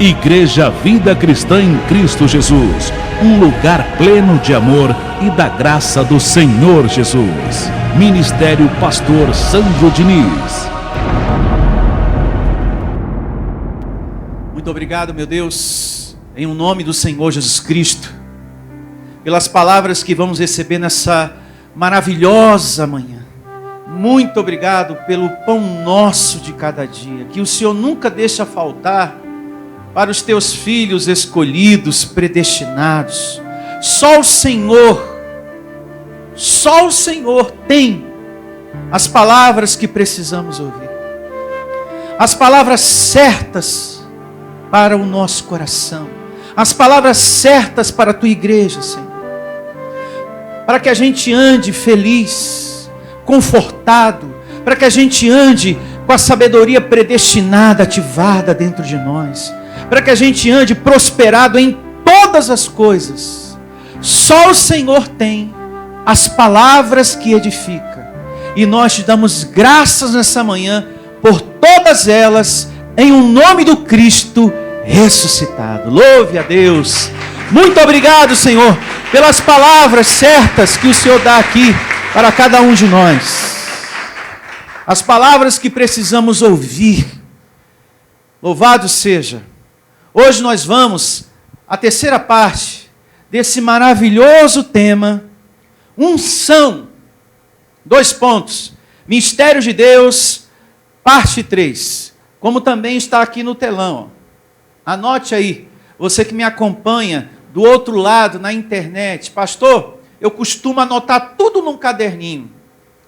Igreja Vida Cristã em Cristo Jesus, um lugar pleno de amor e da graça do Senhor Jesus. Ministério Pastor Sandro Diniz. Muito obrigado, meu Deus, em nome do Senhor Jesus Cristo, pelas palavras que vamos receber nessa maravilhosa manhã. Muito obrigado pelo pão nosso de cada dia, que o Senhor nunca deixa faltar para os teus filhos escolhidos, predestinados. Só o Senhor tem as palavras que precisamos ouvir, as palavras certas para o nosso coração, as palavras certas para a tua igreja, Senhor, para que a gente ande feliz, confortado, para que a gente ande com a sabedoria predestinada, ativada dentro de nós, para que a gente ande prosperado em todas as coisas. Só o Senhor tem as palavras que edificam, e nós te damos graças nessa manhã por todas elas, em um nome do Cristo ressuscitado. Louve a Deus. Muito obrigado, Senhor, pelas palavras certas que o Senhor dá aqui para cada um de nós, as palavras que precisamos ouvir. Louvado seja. Hoje nós vamos à terceira parte desse maravilhoso tema, unção. 2 pontos. Mistério de Deus, parte 3. Como também está aqui no telão. Anote aí, você que me acompanha do outro lado na internet. Pastor, eu costumo anotar tudo num caderninho.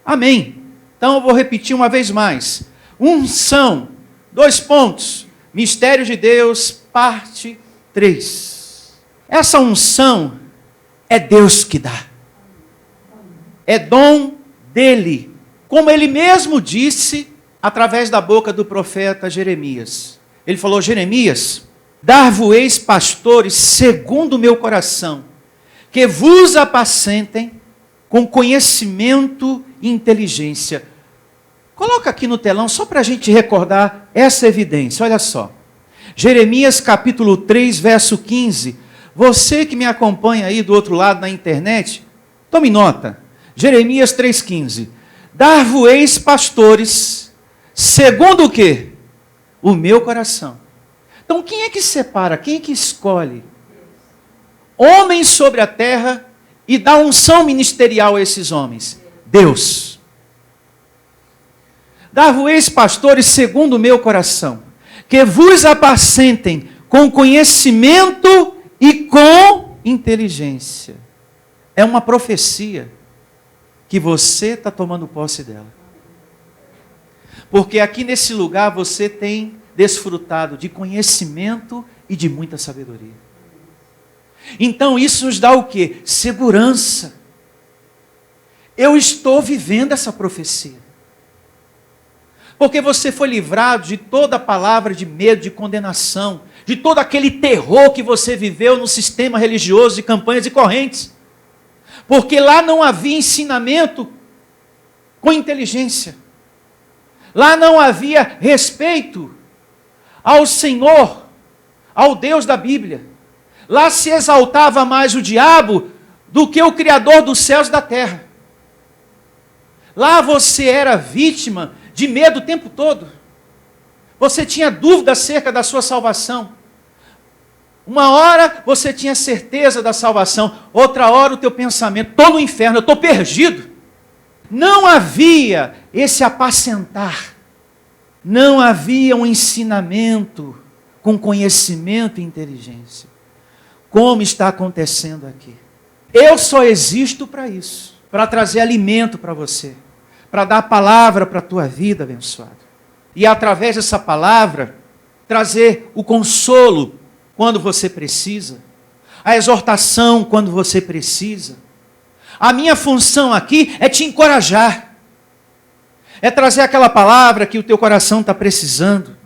Amém. Então eu vou repetir uma vez mais. Unção, 2 pontos. Mistério de Deus, parte 3. Essa unção é Deus que dá. É dom dele. Como ele mesmo disse através da boca do profeta Jeremias. Ele falou: Jeremias, dar-vos-eis pastores segundo o meu coração, que vos apacentem com conhecimento e inteligência. Coloca aqui no telão só para a gente recordar essa evidência. Olha só. Jeremias capítulo 3, verso 15. Você que me acompanha aí do outro lado na internet, tome nota. Jeremias 3,15. Dar-vos-eis pastores segundo o quê? O meu coração. Então quem é que separa? Quem é que escolhe? Homens sobre a terra e dá unção ministerial a esses homens? Deus. Dar-vos-eis pastores segundo o meu coração, que vos apacentem com conhecimento e com inteligência. É uma profecia que você está tomando posse dela. Porque aqui nesse lugar você tem desfrutado de conhecimento e de muita sabedoria. Então isso nos dá o quê? Segurança. Eu estou vivendo essa profecia. Porque você foi livrado de toda a palavra de medo, de condenação, de todo aquele terror que você viveu no sistema religioso de campanhas e correntes. Porque lá não havia ensinamento com inteligência. Lá não havia respeito ao Senhor, ao Deus da Bíblia. Lá se exaltava mais o diabo do que o Criador dos céus e da terra. Lá você era vítima de medo o tempo todo. Você tinha dúvida acerca da sua salvação. Uma hora você tinha certeza da salvação, outra hora o teu pensamento, estou no inferno, eu estou perdido. Não havia esse apacentar. Não havia um ensinamento com conhecimento e inteligência. Como está acontecendo aqui. Eu só existo para isso, para trazer alimento para você, para dar a palavra para a tua vida abençoada. E através dessa palavra, trazer o consolo quando você precisa, a exortação quando você precisa. A minha função aqui é te encorajar, é trazer aquela palavra que o teu coração está precisando,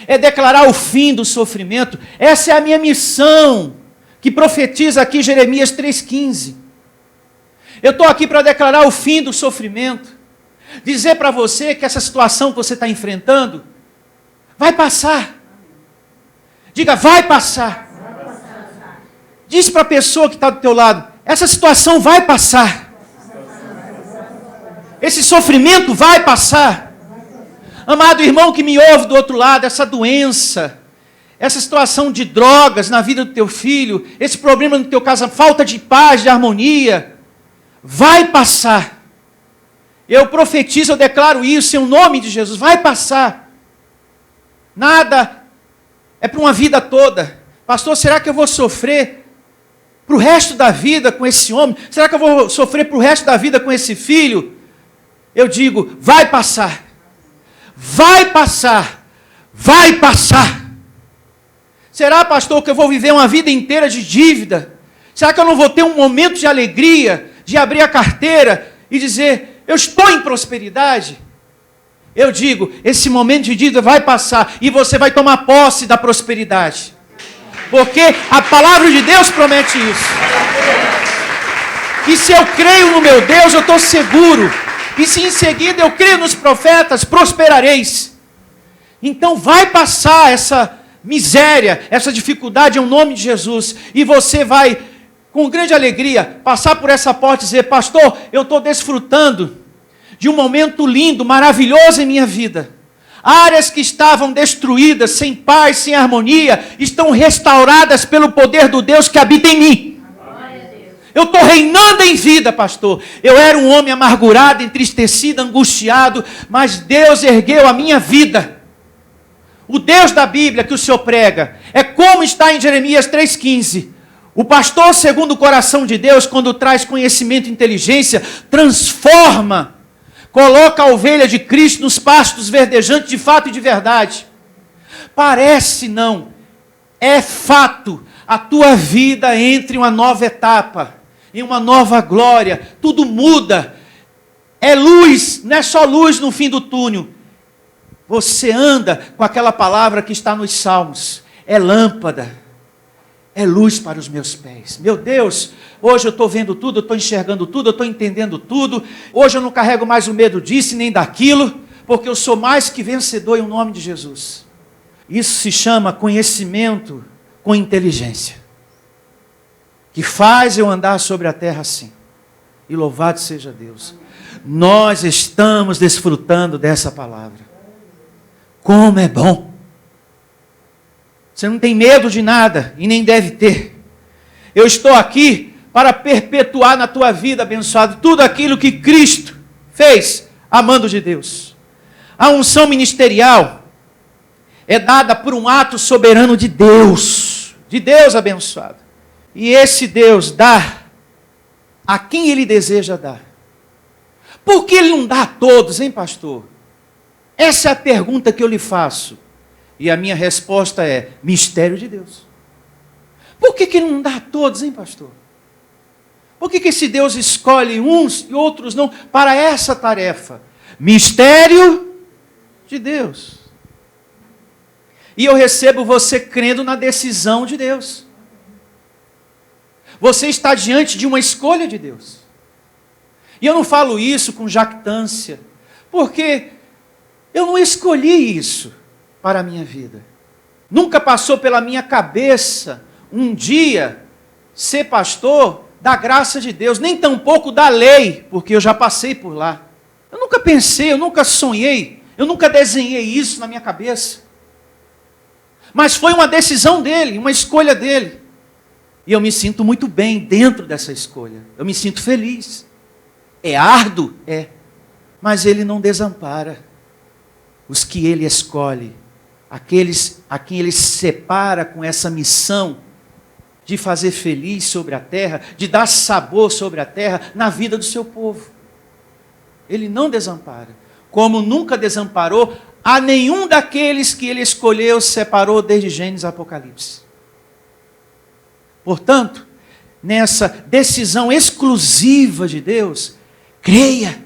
é declarar o fim do sofrimento. Essa é a minha missão, que profetiza aqui Jeremias 3,15. Eu estou aqui para declarar o fim do sofrimento, dizer para você que essa situação que você está enfrentando vai passar. Diga, vai passar. Diz para a pessoa que está do teu lado, essa situação vai passar. Esse sofrimento vai passar. Amado irmão que me ouve do outro lado, essa doença, essa situação de drogas na vida do teu filho, esse problema no teu casamento, falta de paz, de harmonia, vai passar. Eu profetizo, eu declaro isso em nome de Jesus, vai passar. Nada é para uma vida toda. Pastor, será que eu vou sofrer para o resto da vida com esse homem? Será que eu vou sofrer para o resto da vida com esse filho? Eu digo, vai passar. Vai passar. Vai passar. Será, pastor, que eu vou viver uma vida inteira de dívida? Será que eu não vou ter um momento de alegria, de abrir a carteira e dizer, eu estou em prosperidade? Eu digo, esse momento de dívida vai passar e você vai tomar posse da prosperidade. Porque a palavra de Deus promete isso. E se eu creio no meu Deus, eu estou seguro. E se em seguida eu creio nos profetas, prosperareis. Então vai passar essa miséria, essa dificuldade em nome de Jesus. E você vai, com grande alegria, passar por essa porta e dizer, pastor, eu estou desfrutando de um momento lindo, maravilhoso em minha vida. Áreas que estavam destruídas, sem paz, sem harmonia, estão restauradas pelo poder do Deus que habita em mim. Eu estou reinando em vida, pastor. Eu era um homem amargurado, entristecido, angustiado, mas Deus ergueu a minha vida. O Deus da Bíblia que o Senhor prega é como está em Jeremias 3,15. O pastor, segundo o coração de Deus, quando traz conhecimento e inteligência, transforma, coloca a ovelha de Cristo nos pastos verdejantes de fato e de verdade. Parece não, é fato, a tua vida entra em uma nova etapa, em uma nova glória, tudo muda, é luz, não é só luz no fim do túnel. Você anda com aquela palavra que está nos Salmos, é lâmpada, é luz para os meus pés. Meu Deus, hoje eu estou vendo tudo, eu estou enxergando tudo, eu estou entendendo tudo. Hoje eu não carrego mais o medo disso nem daquilo, porque eu sou mais que vencedor em nome de Jesus. Isso se chama conhecimento com inteligência, que faz eu andar sobre a terra assim. E louvado seja Deus. Nós estamos desfrutando dessa palavra. Como é bom. Você não tem medo de nada e nem deve ter. Eu estou aqui para perpetuar na tua vida, abençoado, tudo aquilo que Cristo fez, amando de Deus. A unção ministerial é dada por um ato soberano de Deus abençoado. E esse Deus dá a quem Ele deseja dar. Por que Ele não dá a todos, hein, pastor? Essa é a pergunta que eu lhe faço. E a minha resposta é, mistério de Deus. Por que Ele não dá a todos, hein, pastor? Por que esse Deus escolhe uns e outros não para essa tarefa? Mistério de Deus. E eu recebo você crendo na decisão de Deus. Você está diante de uma escolha de Deus. E eu não falo isso com jactância, porque eu não escolhi isso para a minha vida. Nunca passou pela minha cabeça um dia ser pastor da graça de Deus, nem tampouco da lei, porque eu já passei por lá. Eu nunca pensei, eu nunca sonhei, eu nunca desenhei isso na minha cabeça. Mas foi uma decisão dele, uma escolha dele. E eu me sinto muito bem dentro dessa escolha. Eu me sinto feliz. É árduo? É. Mas ele não desampara os que ele escolhe, aqueles a quem ele separa com essa missão de fazer feliz sobre a terra, de dar sabor sobre a terra na vida do seu povo. Ele não desampara, como nunca desamparou a nenhum daqueles que ele escolheu, separou desde Gênesis a Apocalipse. Portanto, nessa decisão exclusiva de Deus, creia.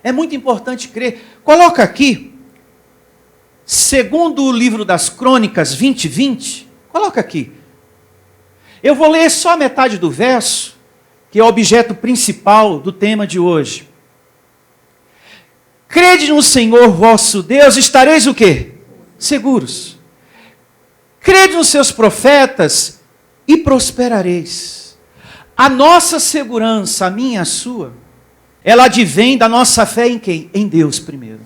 É muito importante crer. Coloca aqui, segundo o livro das Crônicas 20:20, coloca aqui. Eu vou ler só metade do verso, que é o objeto principal do tema de hoje. Crede no Senhor vosso Deus, estareis o quê? Seguros. crede nos seus profetas e prosperareis. A nossa segurança, a minha, a sua, ela advém da nossa fé em quem? Em Deus primeiro.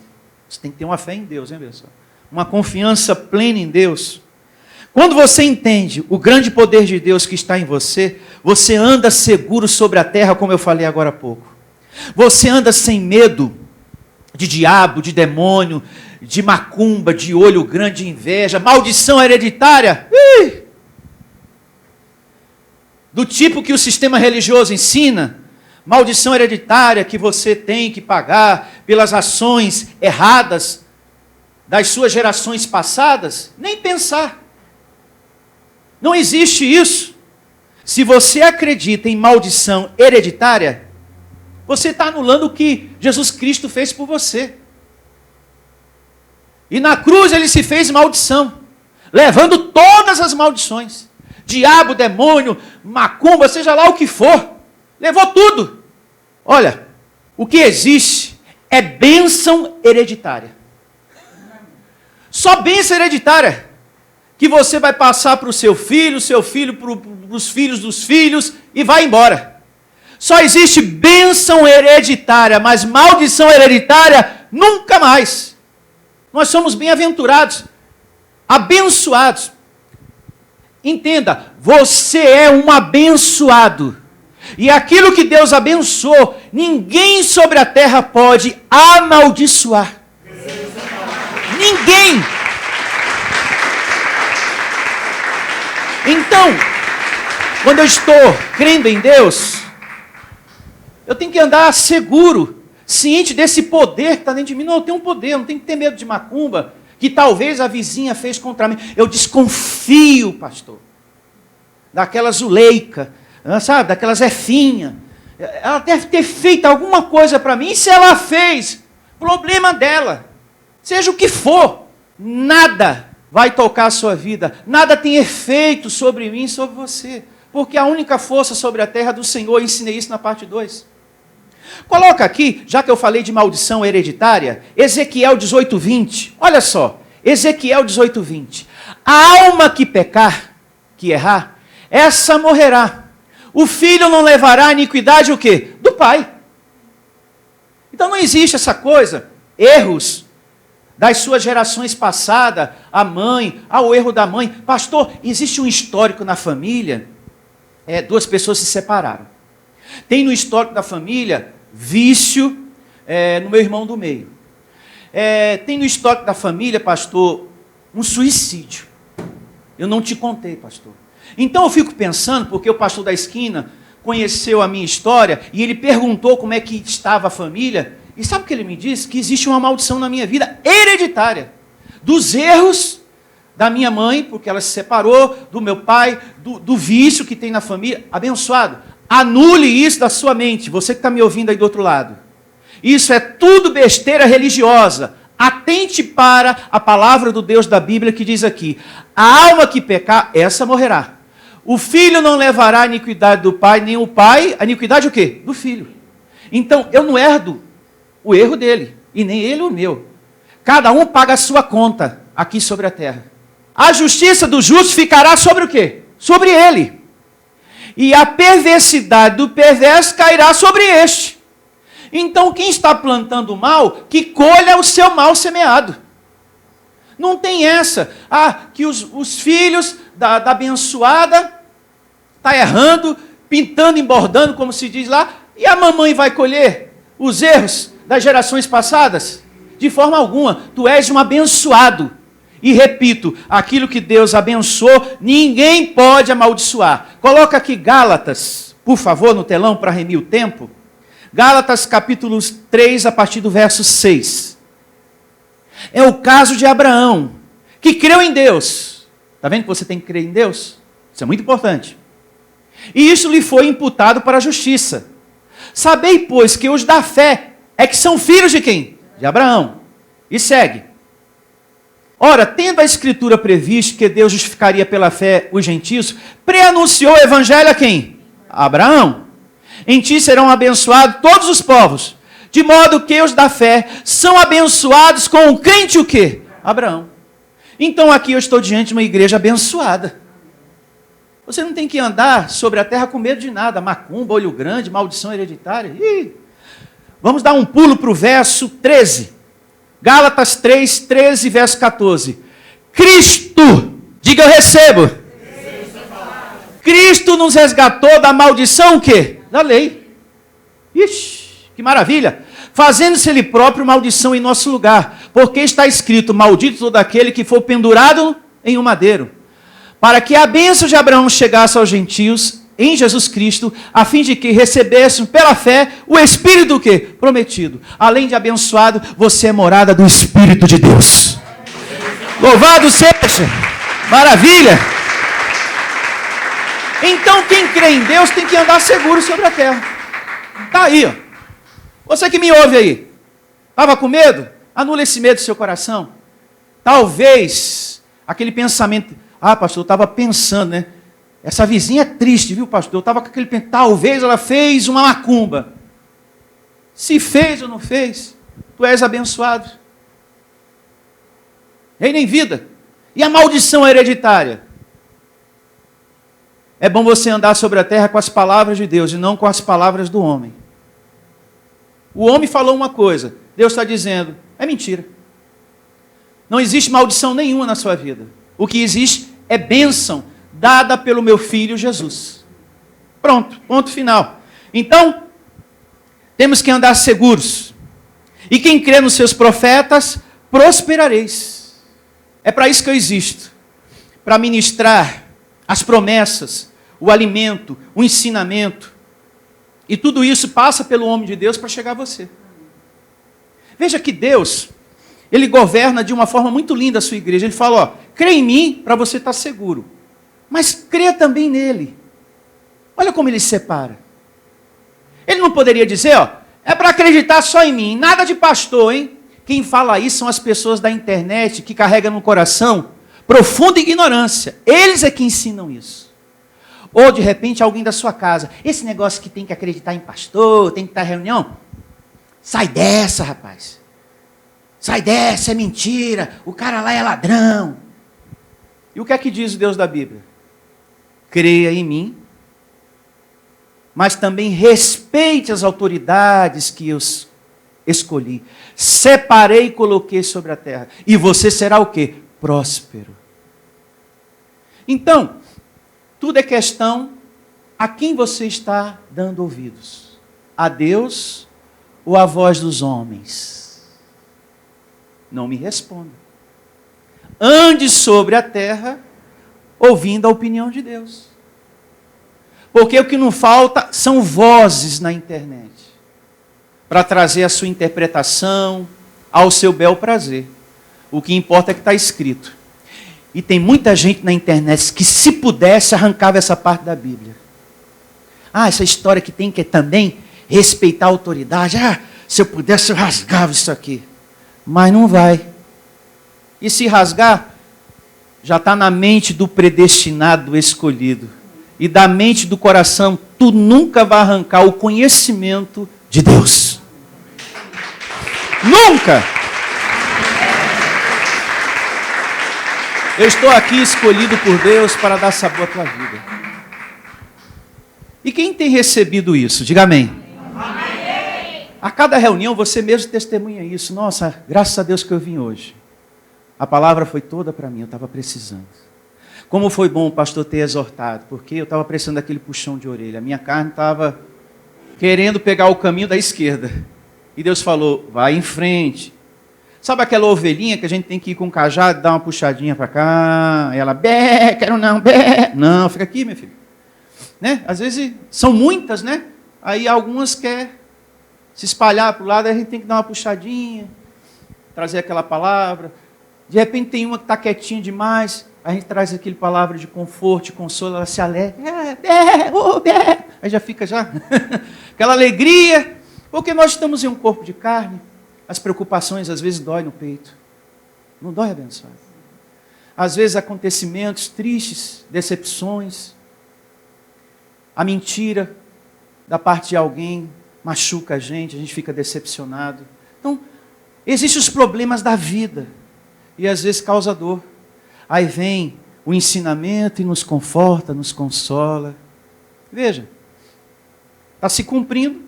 Você tem que ter uma fé em Deus, hein, pessoal? Uma confiança plena em Deus. Quando você entende o grande poder de Deus que está em você, você anda seguro sobre a terra, como eu falei agora há pouco. Você anda sem medo de diabo, de demônio, de macumba, de olho grande, de inveja, maldição hereditária. Do tipo que o sistema religioso ensina, maldição hereditária que você tem que pagar pelas ações erradas das suas gerações passadas, nem pensar. Não existe isso. Se você acredita em maldição hereditária, você está anulando o que Jesus Cristo fez por você. E na cruz ele se fez maldição, levando todas as maldições. Diabo, demônio, macumba, seja lá o que for. Levou tudo. Olha, o que existe é bênção hereditária. Só bênção hereditária. Que você vai passar para o seu filho para os filhos dos filhos e vai embora. Só existe bênção hereditária, mas maldição hereditária nunca mais. Nós somos bem-aventurados, abençoados. Entenda, você é um abençoado. E aquilo que Deus abençoou, ninguém sobre a terra pode amaldiçoar. Ninguém. Então, quando eu estou crendo em Deus, eu tenho que andar seguro, ciente desse poder que está dentro de mim. Não, eu tenho um poder, eu não tenho que ter medo de macumba, que talvez a vizinha fez contra mim. Eu desconfio, pastor, daquela Zuleika, sabe, daquela Zefinha. Ela deve ter feito alguma coisa para mim, e se ela fez, problema dela. Seja o que for, nada vai tocar a sua vida, nada tem efeito sobre mim, sobre você, porque a única força sobre a terra é do Senhor. Eu ensinei isso na parte 2. Coloca aqui, já que eu falei de maldição hereditária, Ezequiel 18:20. Olha só, Ezequiel 18:20. A alma que pecar, que errar, essa morrerá. O filho não levará a iniquidade o quê? Do pai. Então não existe essa coisa, erros das suas gerações passadas, a mãe, ao erro da mãe. Pastor, existe um histórico na família, duas pessoas se separaram. Tem no histórico da família vício no meu irmão do meio. Tem no histórico da família, pastor, um suicídio. Eu não te contei, pastor. Então eu fico pensando, porque o pastor da esquina conheceu a minha história e ele perguntou como é que estava a família. E sabe o que ele me disse? Que existe uma maldição na minha vida hereditária. Dos erros da minha mãe, porque ela se separou, do meu pai, do vício que tem na família. Abençoado, anule isso da sua mente, você que está me ouvindo aí do outro lado. Isso é tudo besteira religiosa. Atente para a palavra do Deus da Bíblia que diz aqui: a alma que pecar, essa morrerá. O filho não levará a iniquidade do pai, nem o pai, a iniquidade o quê? Do filho. Então, eu não herdo o erro dele, e nem ele o meu. Cada um paga a sua conta aqui sobre a terra. A justiça do justo ficará sobre o quê? Sobre ele. E a perversidade do perverso cairá sobre este. Então quem está plantando o mal, que colha o seu mal semeado. Não tem essa. Que os filhos da abençoada está errando, pintando, embordando, como se diz lá, e a mamãe vai colher os erros das gerações passadas? De forma alguma. Tu és um abençoado. E repito, aquilo que Deus abençoou, ninguém pode amaldiçoar. Coloca aqui Gálatas, por favor, no telão, para remir o tempo. Gálatas capítulo 3, a partir do verso 6. É o caso de Abraão, que creu em Deus. Está vendo que você tem que crer em Deus? Isso é muito importante. E isso lhe foi imputado para a justiça. Sabei, pois, que os da fé é que são filhos de quem? De Abraão. E segue. Ora, tendo a Escritura previsto que Deus justificaria pela fé os gentios, preanunciou o evangelho a quem? A Abraão. Em ti serão abençoados todos os povos, de modo que os da fé são abençoados com o crente o quê? Abraão. Então aqui eu estou diante de uma igreja abençoada. Você não tem que andar sobre a terra com medo de nada. Macumba, olho grande, maldição hereditária. Vamos dar um pulo para o verso 13. Gálatas 3, 13, verso 14. Cristo, diga eu recebo. Cristo nos resgatou da maldição o quê? Da lei. Ixi, que maravilha. Fazendo-se ele próprio maldição em nosso lugar. Porque está escrito, maldito todo aquele que for pendurado em um madeiro. Para que a bênção de Abraão chegasse aos gentios em Jesus Cristo, a fim de que recebessem pela fé o Espírito do quê? Prometido. Além de abençoado, você é morada do Espírito de Deus. Louvado seja! Maravilha! Então quem crê em Deus tem que andar seguro sobre a terra. Está aí, ó. Você que me ouve aí, estava com medo? Anula esse medo do seu coração. Talvez aquele pensamento, pastor, eu estava pensando, né? Essa vizinha é triste, viu, pastor? Eu estava com aquele pensamento, talvez ela fez uma macumba. Se fez ou não fez, tu és abençoado. Reina em vida. E a maldição hereditária? É bom você andar sobre a terra com as palavras de Deus e não com as palavras do homem. O homem falou uma coisa, Deus está dizendo, é mentira. Não existe maldição nenhuma na sua vida. O que existe é bênção dada pelo meu filho Jesus. Pronto, ponto final. Então, temos que andar seguros. E quem crê nos seus profetas, prosperareis. É para isso que eu existo. Para ministrar as promessas, o alimento, o ensinamento. E tudo isso passa pelo homem de Deus para chegar a você. Veja que Deus, Ele governa de uma forma muito linda a sua igreja. Ele fala, crê em mim para você estar seguro. Mas crê também nele. Olha como Ele separa. Ele não poderia dizer, é para acreditar só em mim. Nada de pastor, hein? Quem fala isso são as pessoas da internet que carregam no coração profunda ignorância. Eles é que ensinam isso. Ou, de repente, alguém da sua casa. Esse negócio que tem que acreditar em pastor, tem que estar em reunião. Sai dessa, rapaz. Sai dessa, é mentira. O cara lá é ladrão. E o que é que diz o Deus da Bíblia? Creia em mim, mas também respeite as autoridades que eu escolhi. Separei e coloquei sobre a terra. E você será o quê? Próspero. Então, tudo é questão a quem você está dando ouvidos. A Deus ou a voz dos homens? Não me responda. Ande sobre a terra ouvindo a opinião de Deus. Porque o que não falta são vozes na internet para trazer a sua interpretação ao seu bel prazer. O que importa é que está escrito. E tem muita gente na internet que, se pudesse, arrancava essa parte da Bíblia. Essa história que tem que também respeitar a autoridade. Se eu pudesse, eu rasgava isso aqui. Mas não vai. E se rasgar, já está na mente do predestinado, do escolhido. E da mente do coração, tu nunca vai arrancar o conhecimento de Deus. Nunca! Eu estou aqui escolhido por Deus para dar sabor à tua vida. E quem tem recebido isso? Diga amém. Amém. A cada reunião você mesmo testemunha isso. Nossa, graças a Deus que eu vim hoje. A palavra foi toda para mim, eu estava precisando. Como foi bom o pastor ter exortado, porque eu estava precisando daquele puxão de orelha. A minha carne estava querendo pegar o caminho da esquerda. E Deus falou, vai em frente. Sabe aquela ovelhinha que a gente tem que ir com o cajado, dar uma puxadinha para cá, e ela, bé, quero não, bé. Não, fica aqui, meu filho. Né? Às vezes são muitas, né? Aí algumas querem se espalhar para o lado, aí a gente tem que dar uma puxadinha, trazer aquela palavra. De repente tem uma que está quietinha demais, a gente traz aquela palavra de conforto, de consolo, ela se alegra. Aí já fica aquela alegria, porque nós estamos em um corpo de carne. As preocupações às vezes doem no peito. Não dói, abençoado? Às vezes acontecimentos tristes, decepções, a mentira da parte de alguém machuca a gente fica decepcionado. Então, existem os problemas da vida e às vezes causa dor. Aí vem o ensinamento e nos conforta, nos consola. Veja, está se cumprindo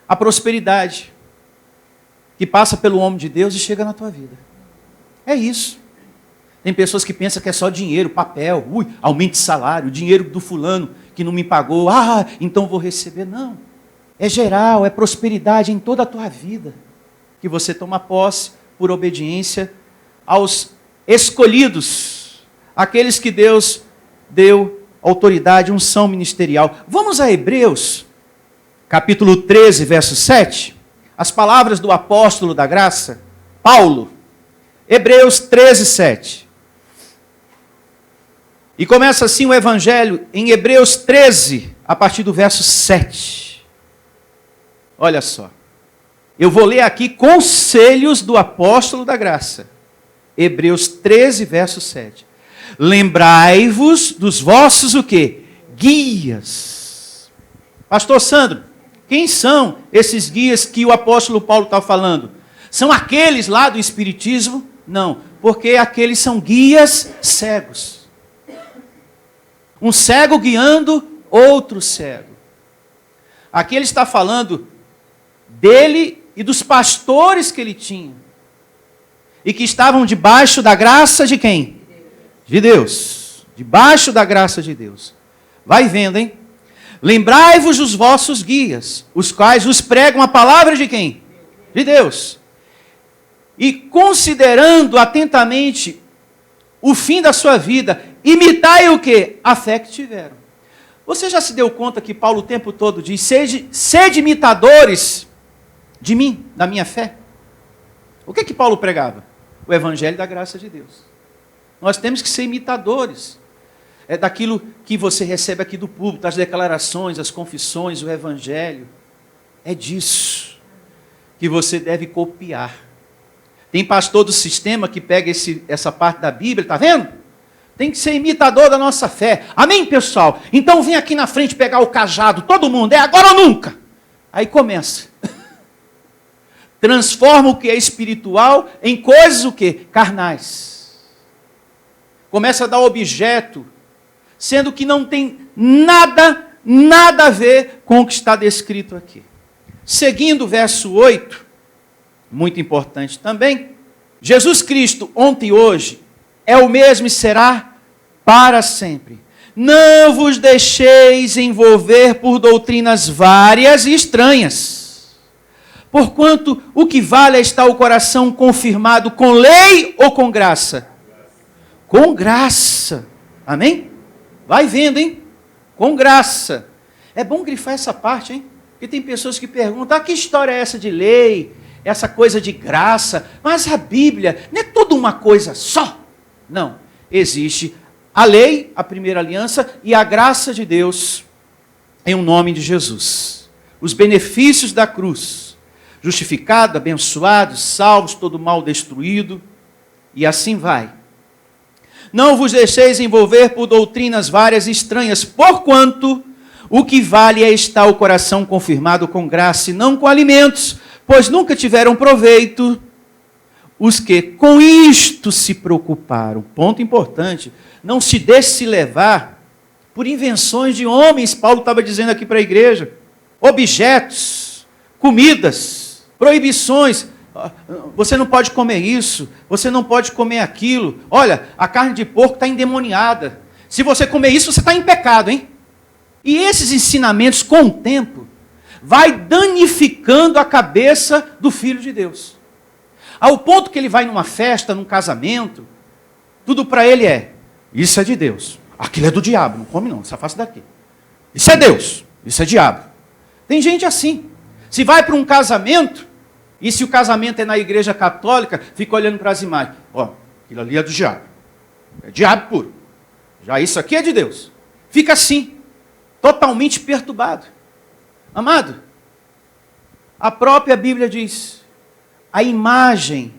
a prosperidade que passa pelo homem de Deus e chega na tua vida. É isso. Tem pessoas que pensam que é só dinheiro, papel, aumento de salário, dinheiro do fulano que não me pagou, então vou receber. Não. É geral, é prosperidade em toda a tua vida, que você toma posse por obediência aos escolhidos, aqueles que Deus deu autoridade, unção ministerial. Vamos a Hebreus, capítulo 13, verso 7. As palavras do apóstolo da graça, Paulo. Hebreus 13, 7. E começa assim o evangelho em Hebreus 13, a partir do verso 7. Olha só. Eu vou ler aqui conselhos do apóstolo da graça. Hebreus 13, verso 7. Lembrai-vos dos vossos o quê? Guias. Pastor Sandro, quem são esses guias que o apóstolo Paulo está falando? São aqueles lá do Espiritismo? Não, porque aqueles são guias cegos. Um cego guiando outro cego. Aqui ele está falando dele e dos pastores que ele tinha. E que estavam debaixo da graça de quem? De Deus. Debaixo da graça de Deus. Vai vendo, hein? Lembrai-vos dos vossos guias, os quais vos pregam a palavra de quem? De Deus. E considerando atentamente o fim da sua vida, imitai o quê? A fé que tiveram. Você já se deu conta que Paulo o tempo todo diz, sede imitadores de mim, da minha fé? O que Paulo pregava? O evangelho da graça de Deus. Nós temos que ser imitadores. É daquilo que você recebe aqui do púlpito, as declarações, as confissões, o evangelho. É disso que você deve copiar. Tem pastor do sistema que pega essa parte da Bíblia, está vendo? Tem que ser imitador da nossa fé. Amém, pessoal? Então vem aqui na frente pegar o cajado, todo mundo, é agora ou nunca. Aí começa. Transforma o que é espiritual em coisas o quê? Carnais. Começa a dar objeto, sendo que não tem nada a ver com o que está descrito aqui. Seguindo o verso 8, muito importante também, Jesus Cristo, ontem e hoje, é o mesmo e será para sempre. Não vos deixeis envolver por doutrinas várias e estranhas, porquanto o que vale é estar o coração confirmado com lei ou com graça? Com graça. Amém? Vai vendo, hein? Com graça. É bom grifar essa parte, hein? Porque tem pessoas que perguntam, que história é essa de lei? Essa coisa de graça? Mas a Bíblia não é tudo uma coisa só. Não. Existe a lei, a primeira aliança, e a graça de Deus em o nome de Jesus. Os benefícios da cruz. Justificado, abençoado, salvos, todo mal destruído. E assim vai. Não vos deixeis envolver por doutrinas várias e estranhas, porquanto o que vale é estar o coração confirmado com graça e não com alimentos, pois nunca tiveram proveito os que com isto se preocuparam. Ponto importante, não se deixe se levar por invenções de homens, Paulo estava dizendo aqui para a igreja, objetos, comidas, proibições. Você não pode comer isso, você não pode comer aquilo. Olha, a carne de porco está endemoniada. Se você comer isso, você está em pecado, hein? E esses ensinamentos, com o tempo, vai danificando a cabeça do Filho de Deus. Ao ponto que ele vai numa festa, num casamento, tudo para ele é, isso é de Deus. Aquilo é do diabo, não come não, se afasta daqui. Isso é Deus, isso é diabo. Tem gente assim. Se vai para um casamento, e se o casamento é na igreja católica, fica olhando para as imagens. Aquilo ali é do diabo. É diabo puro. Já isso aqui é de Deus. Fica assim, totalmente perturbado. Amado, a própria Bíblia diz, a imagem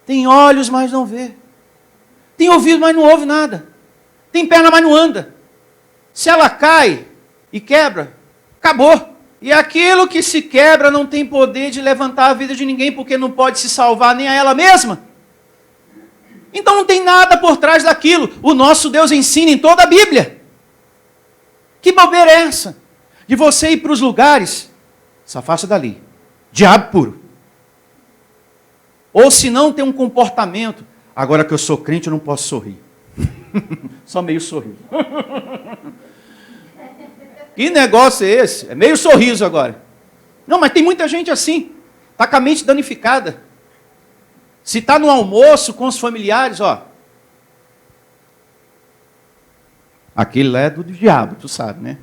tem olhos, mas não vê. Tem ouvido, mas não ouve nada. Tem perna, mas não anda. Se ela cai e quebra, acabou. E aquilo que se quebra não tem poder de levantar a vida de ninguém, porque não pode se salvar nem a ela mesma. Então não tem nada por trás daquilo. O nosso Deus ensina em toda a Bíblia. Que bobeira é essa? De você ir para os lugares, se afasta dali. Diabo puro. Ou se não tem um comportamento, agora que eu sou crente eu não posso sorrir. Só meio sorriso. Que negócio é esse? É meio sorriso agora. Não, mas tem muita gente assim. Está com a mente danificada. Se está no almoço com os familiares, ó. Aquele lá é do diabo, tu sabe, né?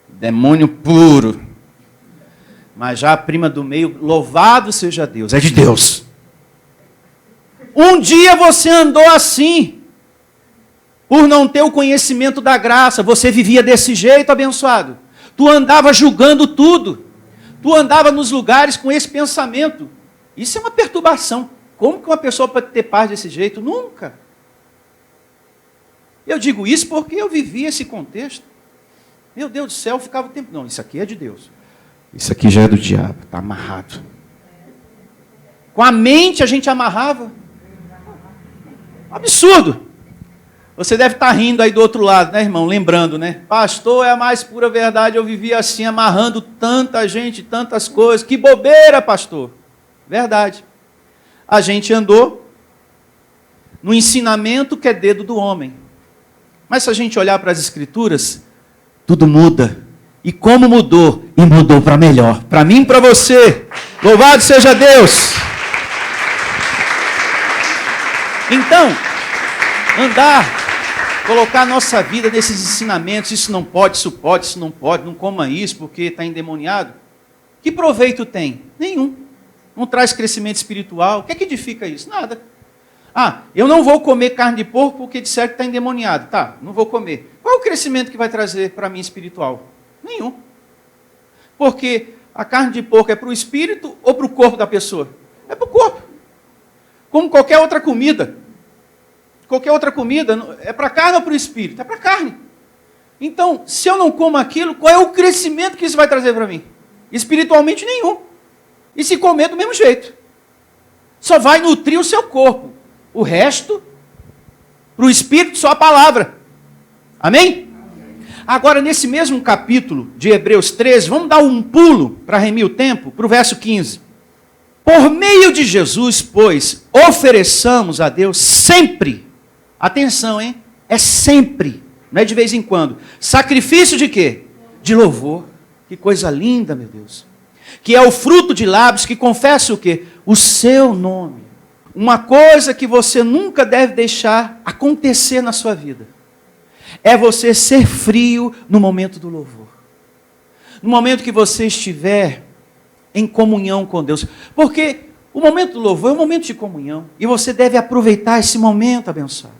Demônio puro. Mas já a prima do meio, louvado seja Deus, é de Deus. Um dia você andou assim, por não ter o conhecimento da graça, você vivia desse jeito, abençoado. Tu andava julgando tudo. Tu andava nos lugares com esse pensamento. Isso é uma perturbação. Como que uma pessoa pode ter paz desse jeito? Nunca. Eu digo isso porque eu vivi esse contexto. Meu Deus do céu, eu ficava o tempo. Não, isso aqui é de Deus. Isso aqui já é do diabo, está amarrado. Com a mente a gente amarrava. Absurdo. Você deve estar rindo aí do outro lado, né, irmão? Lembrando, né? Pastor, é a mais pura verdade. Eu vivia assim, amarrando tanta gente, tantas coisas. Que bobeira, pastor. Verdade. A gente andou no ensinamento que é dedo do homem. Mas se a gente olhar para as Escrituras, tudo muda. E como mudou? E mudou para melhor. Para mim e para você. Louvado seja Deus. Então, andar, colocar a nossa vida nesses ensinamentos, isso não pode, isso não pode, não coma isso porque está endemoniado. Que proveito tem? Nenhum. Não traz crescimento espiritual. O que é que edifica isso? Nada. Ah, eu não vou comer carne de porco porque disseram que está endemoniado. Tá, não vou comer. Qual é o crescimento que vai trazer para mim espiritual? Nenhum. Porque a carne de porco é para o espírito ou para o corpo da pessoa? É para o corpo. Como qualquer outra comida. Qualquer outra comida é para a carne ou para o espírito? É para a carne. Então, se eu não como aquilo, qual é o crescimento que isso vai trazer para mim? Espiritualmente nenhum. E se comer do mesmo jeito. Só vai nutrir o seu corpo. O resto, para o espírito, só a palavra. Amém? Agora, nesse mesmo capítulo de Hebreus 13, vamos dar um pulo para remir o tempo, para o verso 15. Por meio de Jesus, pois, ofereçamos a Deus sempre, atenção, hein? É sempre, não é de vez em quando. Sacrifício de quê? De louvor. Que coisa linda, meu Deus. Que é o fruto de lábios que confessa o quê? O seu nome. Uma coisa que você nunca deve deixar acontecer na sua vida é você ser frio no momento do louvor. No momento que você estiver em comunhão com Deus. Porque o momento do louvor é um momento de comunhão. E você deve aproveitar esse momento, abençoado.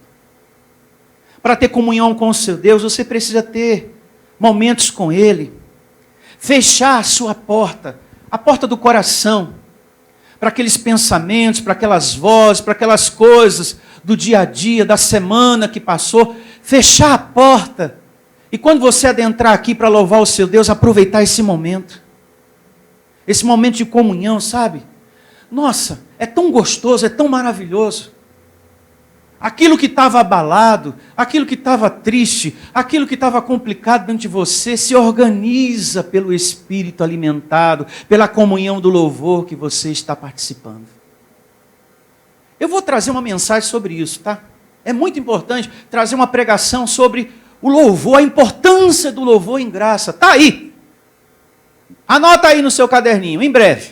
Para ter comunhão com o seu Deus, você precisa ter momentos com Ele. Fechar a sua porta, a porta do coração, para aqueles pensamentos, para aquelas vozes, para aquelas coisas do dia a dia, da semana que passou. Fechar a porta. E quando você adentrar aqui para louvar o seu Deus, aproveitar esse momento. Esse momento de comunhão, sabe? Nossa, é tão gostoso, é tão maravilhoso. Aquilo que estava abalado, aquilo que estava triste, aquilo que estava complicado dentro de você, se organiza pelo Espírito alimentado, pela comunhão do louvor que você está participando. Eu vou trazer uma mensagem sobre isso, tá? É muito importante trazer uma pregação sobre o louvor, a importância do louvor em graça. Está aí. Anota aí no seu caderninho, em breve.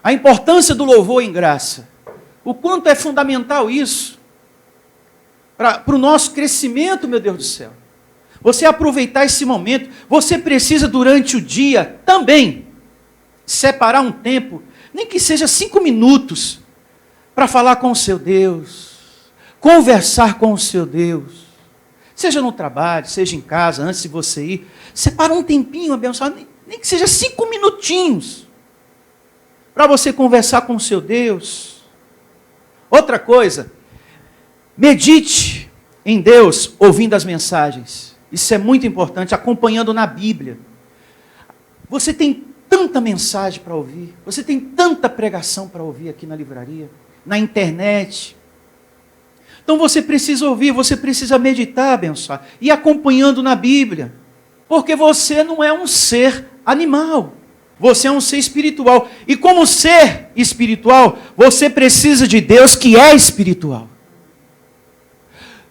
A importância do louvor em graça. O quanto é fundamental isso para o nosso crescimento, meu Deus do céu. Você aproveitar esse momento. Você precisa, durante o dia, também, separar um tempo, nem que seja 5 minutos, para falar com o seu Deus, conversar com o seu Deus. Seja no trabalho, seja em casa, antes de você ir. Separa um tempinho, abençoado, nem que seja 5 minutinhos, para você conversar com o seu Deus. Outra coisa, medite em Deus, ouvindo as mensagens. Isso é muito importante, acompanhando na Bíblia. Você tem tanta mensagem para ouvir, você tem tanta pregação para ouvir aqui na livraria, na internet. Então você precisa ouvir, você precisa meditar, abençoar, e acompanhando na Bíblia. Porque você não é um ser animal, você é um ser espiritual. E como ser espiritual, você precisa de Deus que é espiritual.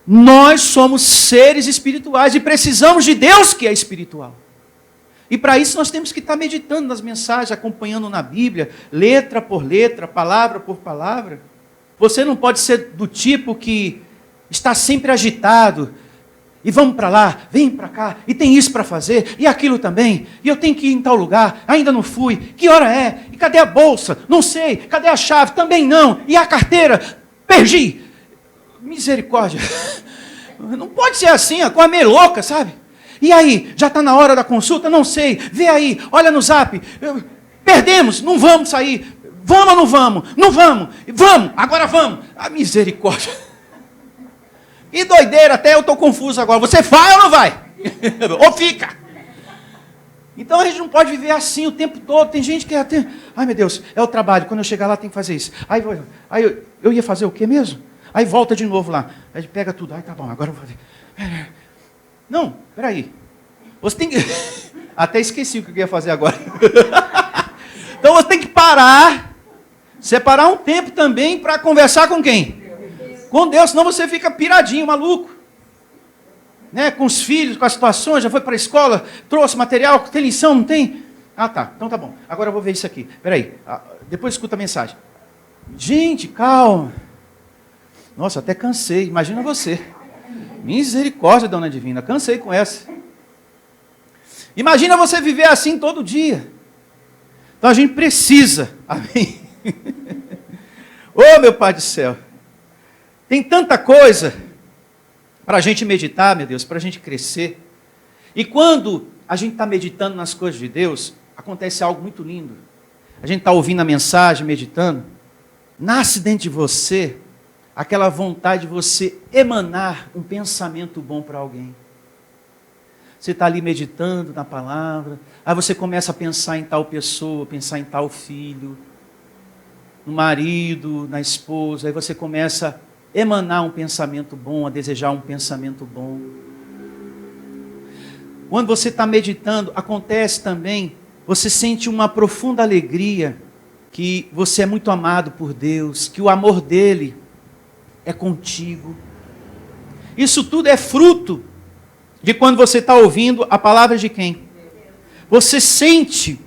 Nós somos seres espirituais e precisamos de Deus que é espiritual. E para isso nós temos que estar meditando nas mensagens, acompanhando na Bíblia, letra por letra, palavra por palavra. Você não pode ser do tipo que está sempre agitado, e vamos para lá, vem para cá, e tem isso para fazer, e aquilo também, e eu tenho que ir em tal lugar, ainda não fui, que hora é? E cadê a bolsa? Não sei, cadê a chave? Também não, e a carteira? Perdi! Misericórdia! Não pode ser assim, a coisa meio louca, sabe? E aí, já está na hora da consulta? Não sei, vê aí, olha no zap, perdemos, não vamos sair, vamos ou não vamos? Não vamos, vamos, agora vamos, a misericórdia. E doideira, até eu estou confuso agora, você vai ou não vai? Ou fica? Então a gente não pode viver assim o tempo todo, tem gente que até, ai meu Deus, é o trabalho, quando eu chegar lá tem que fazer isso, aí eu ia fazer o quê mesmo? Aí volta de novo lá, aí pega tudo, aí tá bom, agora eu vou fazer. Não, peraí. Você tem que... Até esqueci o que eu ia fazer agora. Então você tem que parar, separar um tempo também para conversar com quem? Com Deus, senão você fica piradinho, maluco. Né? Com os filhos, com as situações, já foi para a escola, trouxe material, tem lição, não tem? Ah tá, então tá bom. Agora eu vou ver isso aqui. Peraí, depois escuta a mensagem. Gente, calma. Nossa, até cansei, imagina você. Misericórdia, dona Divina, cansei com essa. Imagina você viver assim todo dia. Então a gente precisa, amém? Ô meu Pai do céu, tem tanta coisa para a gente meditar, meu Deus, para a gente crescer. E quando a gente está meditando nas coisas de Deus, acontece algo muito lindo. A gente está ouvindo a mensagem, meditando, nasce dentro de você aquela vontade de você emanar um pensamento bom para alguém. Você está ali meditando na palavra, aí você começa a pensar em tal pessoa, pensar em tal filho, no marido, na esposa, aí você começa a emanar um pensamento bom, a desejar um pensamento bom. Quando você está meditando, acontece também, você sente uma profunda alegria, que você é muito amado por Deus, que o amor dele é contigo. Isso tudo é fruto de quando você está ouvindo a palavra de quem? Você sente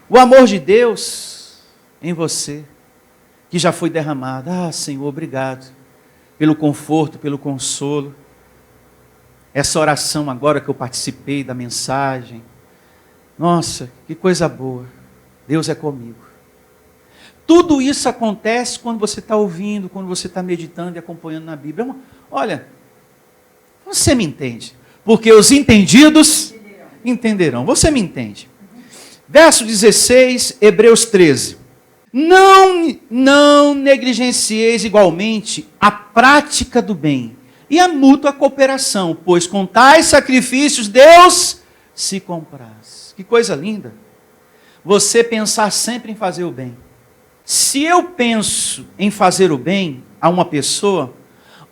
o amor de Deus em você, que já foi derramado. Ah, Senhor, obrigado pelo conforto, pelo consolo. Essa oração agora que eu participei da mensagem. Nossa, que coisa boa. Deus é comigo. Tudo isso acontece quando você está ouvindo, quando você está meditando e acompanhando na Bíblia. Olha, você me entende, porque os entendidos entenderão. Você me entende. Verso 16, Hebreus 13. Não negligencieis igualmente a prática do bem e a mútua cooperação, pois com tais sacrifícios Deus se compraz. Que coisa linda. Você pensar sempre em fazer o bem. Se eu penso em fazer o bem a uma pessoa,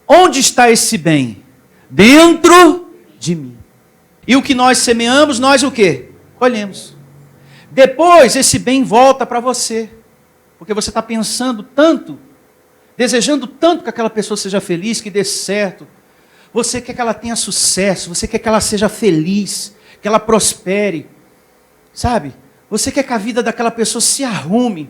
onde está esse bem? Dentro de mim. E o que nós semeamos, nós o quê? Colhemos. Depois esse bem volta para você. Porque você está pensando tanto, desejando tanto que aquela pessoa seja feliz, que dê certo. Você quer que ela tenha sucesso, você quer que ela seja feliz, que ela prospere. Sabe? Você quer que a vida daquela pessoa se arrume.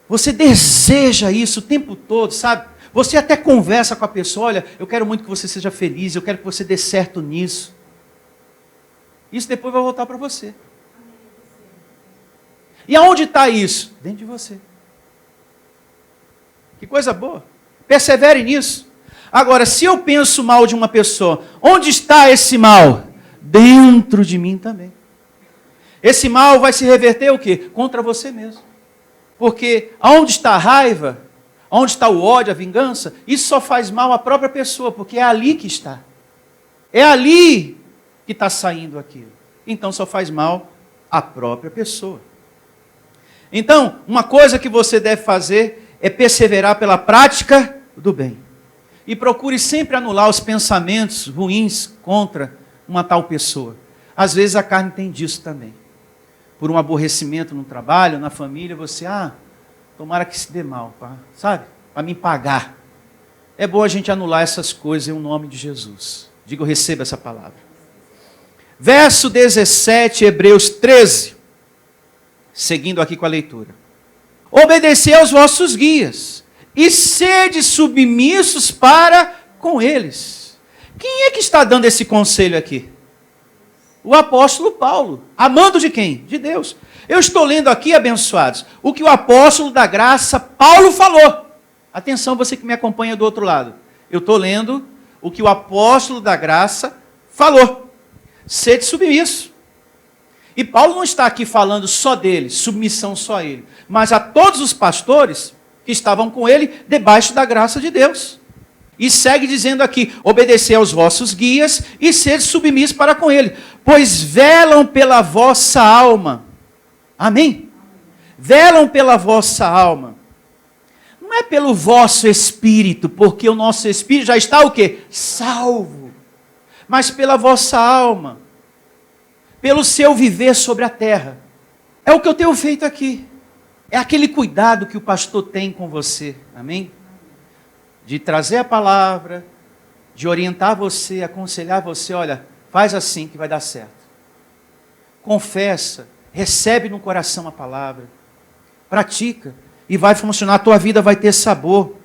Você deseja isso o tempo todo, sabe? Você até conversa com a pessoa, olha, eu quero muito que você seja feliz, eu quero que você dê certo nisso. Isso depois vai voltar para você. E aonde está isso? Dentro de você. Que coisa boa. Persevere nisso. Agora, se eu penso mal de uma pessoa, onde está esse mal? Dentro de mim também. Esse mal vai se reverter o quê? Contra você mesmo. Porque aonde está a raiva, onde está o ódio, a vingança, isso só faz mal à própria pessoa, porque é ali que está. É ali que está saindo aquilo. Então só faz mal à própria pessoa. Então, uma coisa que você deve fazer é perseverar pela prática do bem. e procure sempre anular os pensamentos ruins contra uma tal pessoa. Às vezes a carne tem disso também. Por um aborrecimento no trabalho, na família, você, tomara que se dê mal, sabe? Para me pagar. É bom a gente anular essas coisas em nome de Jesus. Diga, eu recebo essa palavra. Verso 17, Hebreus 13. Seguindo aqui com a leitura. Obedecei aos vossos guias e sede submissos para com eles. Quem é que está dando esse conselho aqui? O apóstolo Paulo. Amando de quem? De Deus. Eu estou lendo aqui, abençoados, o que o apóstolo da graça, Paulo, falou. Atenção, você que me acompanha do outro lado. Eu estou lendo o que o apóstolo da graça falou. Sede submisso. E Paulo não está aqui falando só dele, submissão só a ele, mas a todos os pastores que estavam com ele, debaixo da graça de Deus. E segue dizendo aqui, obedecei aos vossos guias e sede submissos para com ele, pois velam pela vossa alma. Amém? Velam pela vossa alma. Não é pelo vosso espírito, porque o nosso espírito já está o quê? Salvo. Mas pela vossa alma. Pelo seu viver sobre a terra. É o que eu tenho feito aqui. É aquele cuidado que o pastor tem com você. Amém? De trazer a palavra, de orientar você, aconselhar você, olha, faz assim que vai dar certo. Confessa, recebe no coração a palavra, pratica e vai funcionar, a tua vida vai ter sabor.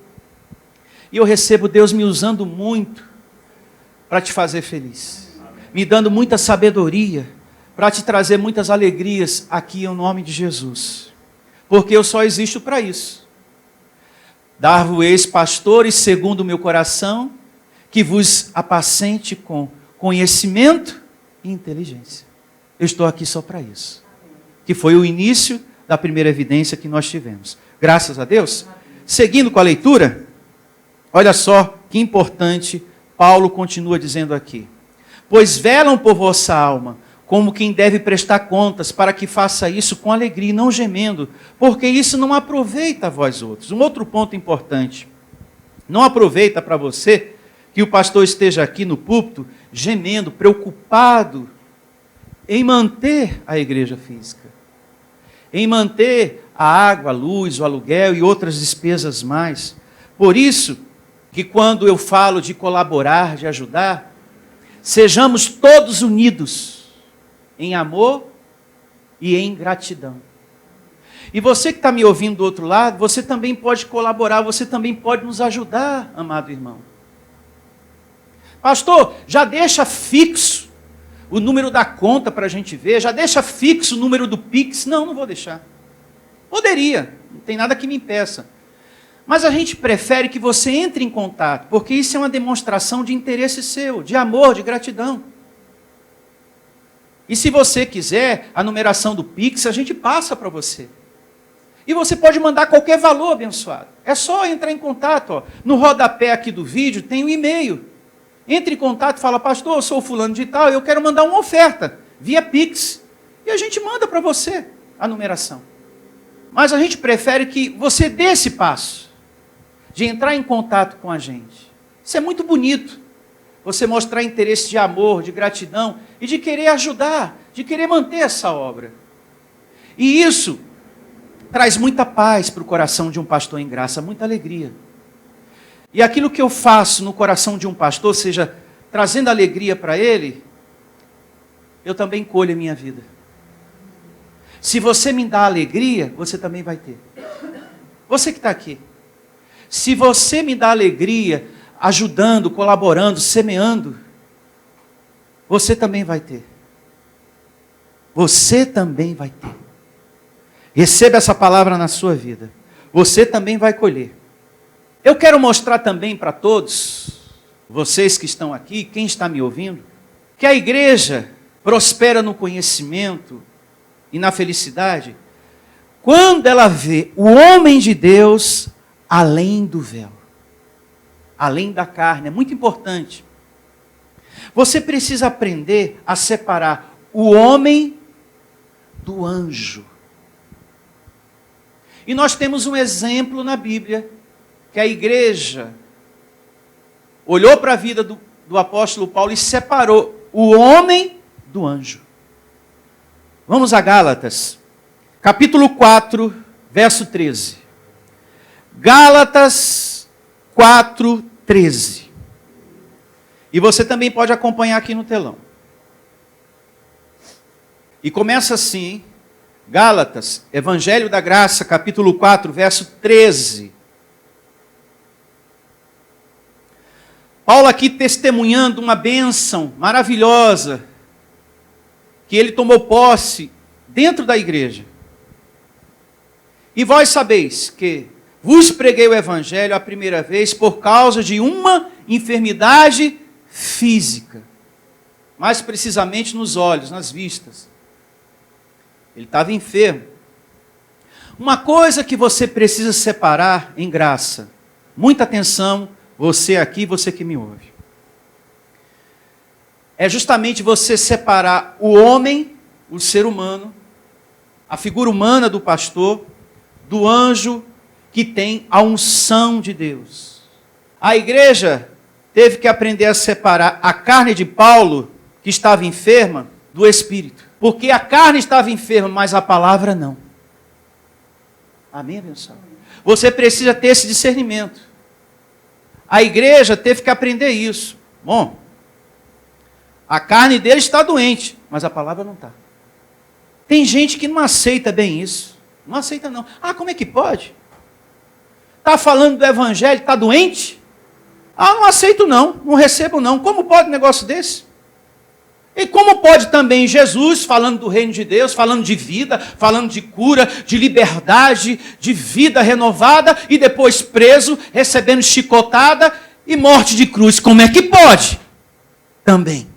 E eu recebo Deus me usando muito para te fazer feliz, me dando muita sabedoria, para te trazer muitas alegrias aqui em nome de Jesus, porque eu só existo para isso. Dar-vos-eis pastores segundo o meu coração, que vos apacente com conhecimento e inteligência. Eu estou aqui só para isso. Que foi o início da primeira evidência que nós tivemos. Graças a Deus. Seguindo com a leitura, olha só que importante, Paulo continua dizendo aqui. Pois velam por vossa alma, como quem deve prestar contas, para que faça isso com alegria e não gemendo, porque isso não aproveita a vós outros. Um outro ponto importante, não aproveita para você que o pastor esteja aqui no púlpito, gemendo, preocupado em manter a igreja física, em manter a água, a luz, o aluguel e outras despesas mais. Por isso, que quando eu falo de colaborar, de ajudar, sejamos todos unidos, em amor e em gratidão. E você que está me ouvindo do outro lado, você também pode colaborar, você também pode nos ajudar, amado irmão. Pastor, já deixa fixo o número da conta para a gente ver, já deixa fixo o número do Pix. Não vou deixar. Poderia, não tem nada que me impeça. Mas a gente prefere que você entre em contato, porque isso é uma demonstração de interesse seu, de amor, de gratidão. E se você quiser a numeração do Pix, a gente passa para você. E você pode mandar qualquer valor, abençoado. É só entrar em contato. Ó. No rodapé aqui do vídeo tem um e-mail. Entre em contato e fala, pastor, eu sou o fulano de tal, eu quero mandar uma oferta via Pix. E a gente manda para você a numeração. Mas a gente prefere que você dê esse passo de entrar em contato com a gente. Isso é muito bonito. Você mostrar interesse de amor, de gratidão e de querer ajudar, de querer manter essa obra. E isso traz muita paz para o coração de um pastor em graça, muita alegria. E aquilo que eu faço no coração de um pastor, seja trazendo alegria para ele, eu também colho a minha vida. Se você me dá alegria, você também vai ter. Você que está aqui. Se você me dá alegria, ajudando, colaborando, semeando, você também vai ter. Você também vai ter. Receba essa palavra na sua vida. Você também vai colher. Eu quero mostrar também para todos, vocês que estão aqui, quem está me ouvindo, que a igreja prospera no conhecimento e na felicidade quando ela vê o homem de Deus além do véu, além da carne. É muito importante. Você precisa aprender a separar o homem do anjo. E nós temos um exemplo na Bíblia, que a igreja olhou para a vida do apóstolo Paulo e separou o homem do anjo. Vamos a Gálatas, capítulo 4, verso 13. Gálatas 4, 13. E você também pode acompanhar aqui no telão. E começa assim, hein? Gálatas, Evangelho da Graça, capítulo 4, verso 13. Paulo aqui testemunhando uma bênção maravilhosa que ele tomou posse dentro da igreja. E vós sabeis que vos preguei o Evangelho a primeira vez por causa de uma enfermidade física, mais precisamente nos olhos, nas vistas. Ele estava enfermo. Uma coisa que você precisa separar em graça, muita atenção, você aqui, você que me ouve, é justamente você separar o homem, o ser humano, a figura humana do pastor, do anjo que tem a unção de Deus. A igreja teve que aprender a separar a carne de Paulo, que estava enferma, do espírito. Porque a carne estava enferma, mas a palavra não. Amém, abençoado? Você precisa ter esse discernimento. A igreja teve que aprender isso. Bom, a carne dele está doente, mas a palavra não está. Tem gente que não aceita bem isso. Não aceita não. Ah, como é que pode? Está falando do evangelho, está doente? Ah, não aceito não, não recebo não. Como pode um negócio desse? E como pode também Jesus, falando do reino de Deus, falando de vida, falando de cura, de liberdade, de vida renovada, e depois preso, recebendo chicotada e morte de cruz. Como é que pode? Também.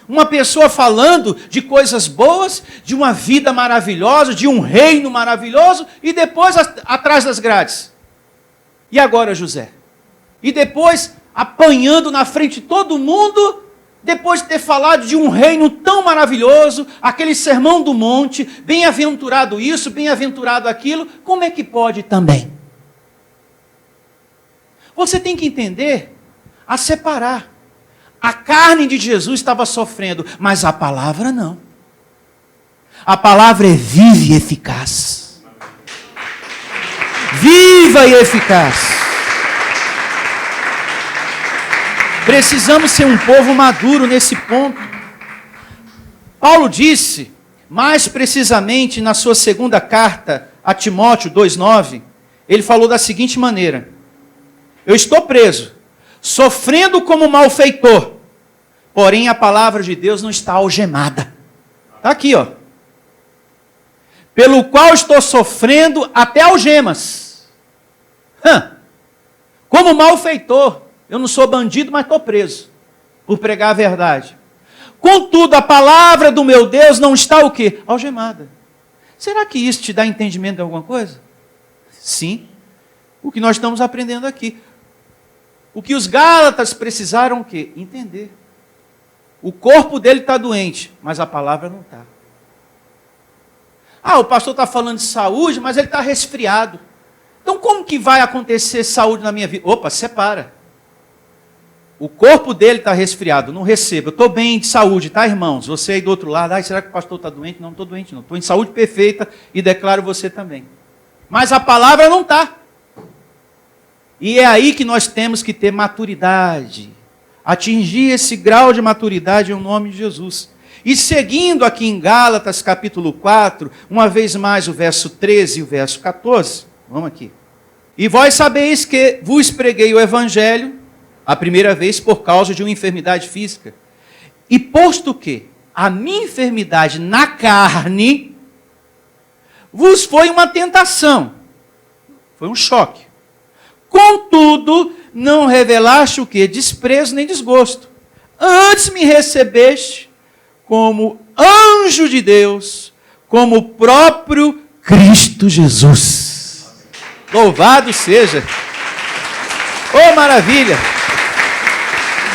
Uma pessoa falando de coisas boas, de uma vida maravilhosa, de um reino maravilhoso, e depois atrás das grades. E agora, José? E depois apanhando na frente de todo mundo, depois de ter falado de um reino tão maravilhoso, aquele sermão do monte, bem-aventurado isso, bem-aventurado aquilo, como é que pode também? Você tem que entender, a separar. A carne de Jesus estava sofrendo, mas a palavra não. A palavra é viva e eficaz. Viva e eficaz. Precisamos ser um povo maduro nesse ponto. Paulo disse, mais precisamente na sua segunda carta a Timóteo 2,9, ele falou da seguinte maneira: eu estou preso, sofrendo como malfeitor, porém a palavra de Deus não está algemada. Está aqui, ó. Pelo qual estou sofrendo até algemas. Como malfeitor. Eu não sou bandido, mas estou preso por pregar a verdade. Contudo, a palavra do meu Deus não está o quê? Algemada. Será que isso te dá entendimento de alguma coisa? Sim. O que nós estamos aprendendo aqui. O que os Gálatas precisaram o quê? Entender. O corpo dele está doente, mas a palavra não está. Ah, o pastor está falando de saúde, mas ele está resfriado. Então como que vai acontecer saúde na minha vida? Opa, separa. O corpo dele está resfriado, não recebo. Eu estou bem de saúde, tá, irmãos? Você aí do outro lado, será que o pastor está doente? Não, não estou doente, não. Estou em saúde perfeita e declaro você também. Mas a palavra não está. E é aí que nós temos que ter maturidade. Atingir esse grau de maturidade em nome de Jesus. E seguindo aqui em Gálatas capítulo 4, uma vez mais o verso 13 e o verso 14. Vamos aqui. E vós sabeis que vos preguei o evangelho a primeira vez por causa de uma enfermidade física. E posto que a minha enfermidade na carne vos foi uma tentação. Foi um choque. Contudo, não revelaste o quê? Desprezo nem desgosto. Antes me recebeste como anjo de Deus, como o próprio Cristo Jesus. Louvado seja. Oh, maravilha!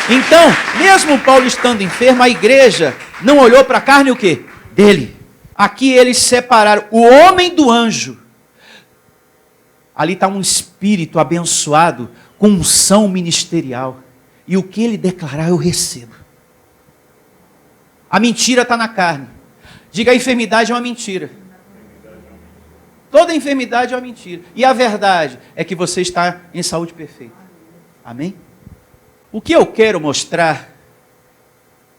Então, mesmo Paulo estando enfermo, a igreja não olhou para a carne o quê? Dele. Aqui eles separaram o homem do anjo. Ali está um espírito abençoado, com unção ministerial. E o que ele declarar, eu recebo. A mentira está na carne. Diga, a enfermidade é uma mentira. Toda enfermidade é uma mentira. E a verdade é que você está em saúde perfeita. Amém? O que eu quero mostrar,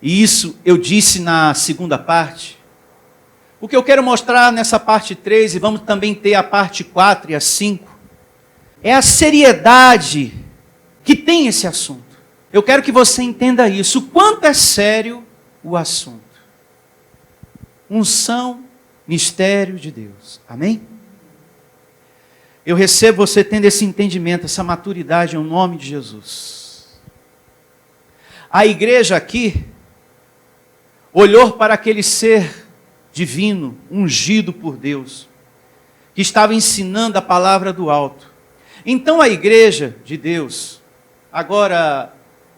e isso eu disse na segunda parte, o que eu quero mostrar nessa parte 3, e vamos também ter a parte 4 e a 5, é a seriedade que tem esse assunto. Eu quero que você entenda isso. O quanto é sério o assunto. Unção, mistério de Deus. Amém? Eu recebo você tendo esse entendimento, essa maturidade em nome de Jesus. A igreja aqui olhou para aquele ser divino, ungido por Deus, que estava ensinando a palavra do alto. Então a igreja de Deus, agora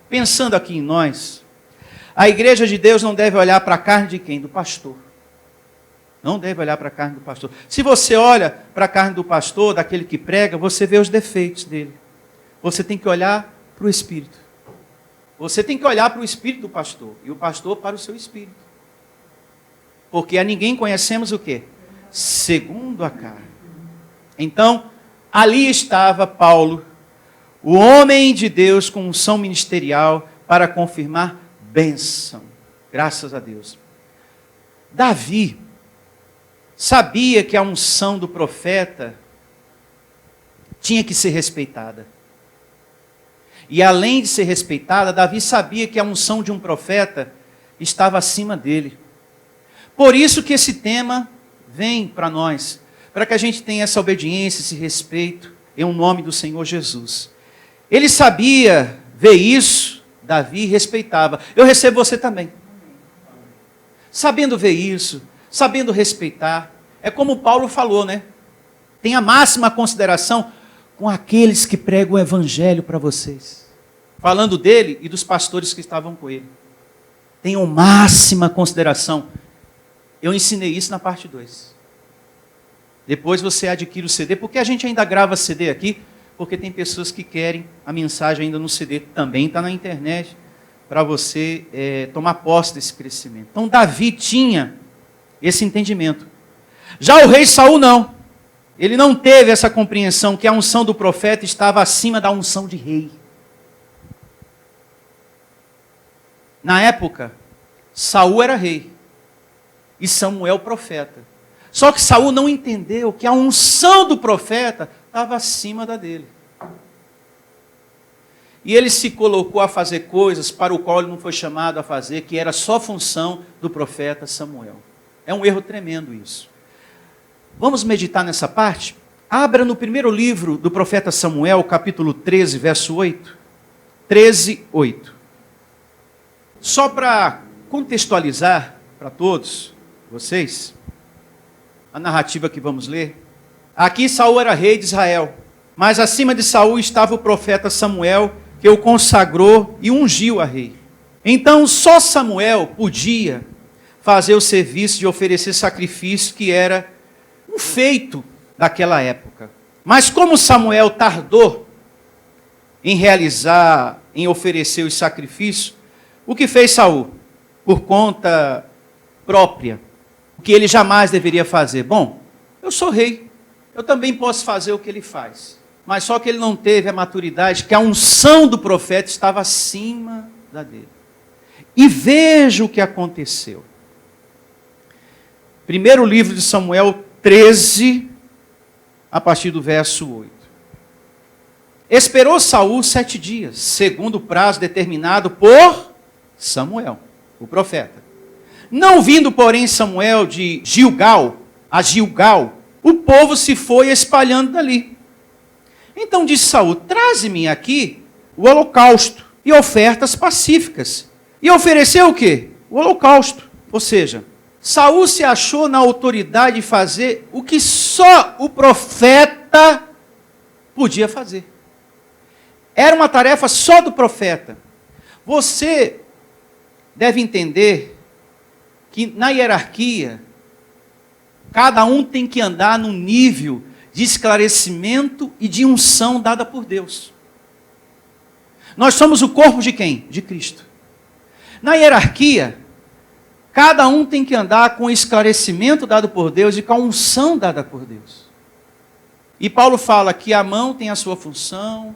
pensando aqui em nós, a igreja de Deus não deve olhar para a carne de quem? Do pastor. Não deve olhar para a carne do pastor. Se você olha para a carne do pastor, daquele que prega, você vê os defeitos dele. Você tem que olhar para o espírito. Você tem que olhar para o espírito do pastor. E o pastor para o seu espírito. Porque a ninguém conhecemos o quê? Segundo a carne. Então, ali estava Paulo, o homem de Deus com unção ministerial para confirmar bênção. Graças a Deus. Davi sabia que a unção do profeta tinha que ser respeitada. E além de ser respeitada, Davi sabia que a unção de um profeta estava acima dele. Por isso que esse tema vem para nós, para que a gente tenha essa obediência, esse respeito, em nome do Senhor Jesus. Ele sabia ver isso, Davi respeitava. Eu recebo você também. Sabendo ver isso, sabendo respeitar, é como Paulo falou, né? Tenha máxima consideração com aqueles que pregam o evangelho para vocês. Falando dele e dos pastores que estavam com ele. Tenham máxima consideração. Eu ensinei isso na parte 2. Depois você adquire o CD, porque a gente ainda grava CD aqui, porque tem pessoas que querem a mensagem ainda no CD, também está na internet, para você tomar posse desse crescimento. Então Davi tinha esse entendimento. Já o rei Saul não. Ele não teve essa compreensão que a unção do profeta estava acima da unção de rei. Na época, Saul era rei e Samuel profeta. Só que Saul não entendeu que a unção do profeta estava acima da dele. E ele se colocou a fazer coisas para o qual ele não foi chamado a fazer, que era só função do profeta Samuel. É um erro tremendo isso. Vamos meditar nessa parte? Abra no primeiro livro do profeta Samuel, capítulo 13, verso 8. 13, 8. Só para contextualizar para todos vocês, a narrativa que vamos ler. Aqui Saul era rei de Israel, mas acima de Saul estava o profeta Samuel, que o consagrou e ungiu a rei. Então só Samuel podia fazer o serviço de oferecer sacrifício, que era um feito daquela época. Mas como Samuel tardou em realizar, em oferecer os sacrifícios, o que fez Saul? Por conta própria, o que ele jamais deveria fazer. Bom, eu sou rei, eu também posso fazer o que ele faz. Mas só que ele não teve a maturidade, que a unção do profeta estava acima da dele. E veja o que aconteceu. Primeiro livro de Samuel 13, a partir do verso 8. Esperou Saul 7 dias, segundo o prazo determinado por Samuel, o profeta. Não vindo, porém, Samuel de Gilgal a Gilgal, o povo se foi espalhando dali. Então disse Saul: traze-me aqui o holocausto e ofertas pacíficas. E ofereceu o quê? O holocausto. Ou seja, Saul se achou na autoridade de fazer o que só o profeta podia fazer. Era uma tarefa só do profeta. Você deve entender que na hierarquia, cada um tem que andar num nível de esclarecimento e de unção dada por Deus. Nós somos o corpo de quem? De Cristo. Na hierarquia, cada um tem que andar com o esclarecimento dado por Deus e com a unção dada por Deus. E Paulo fala que a mão tem a sua função,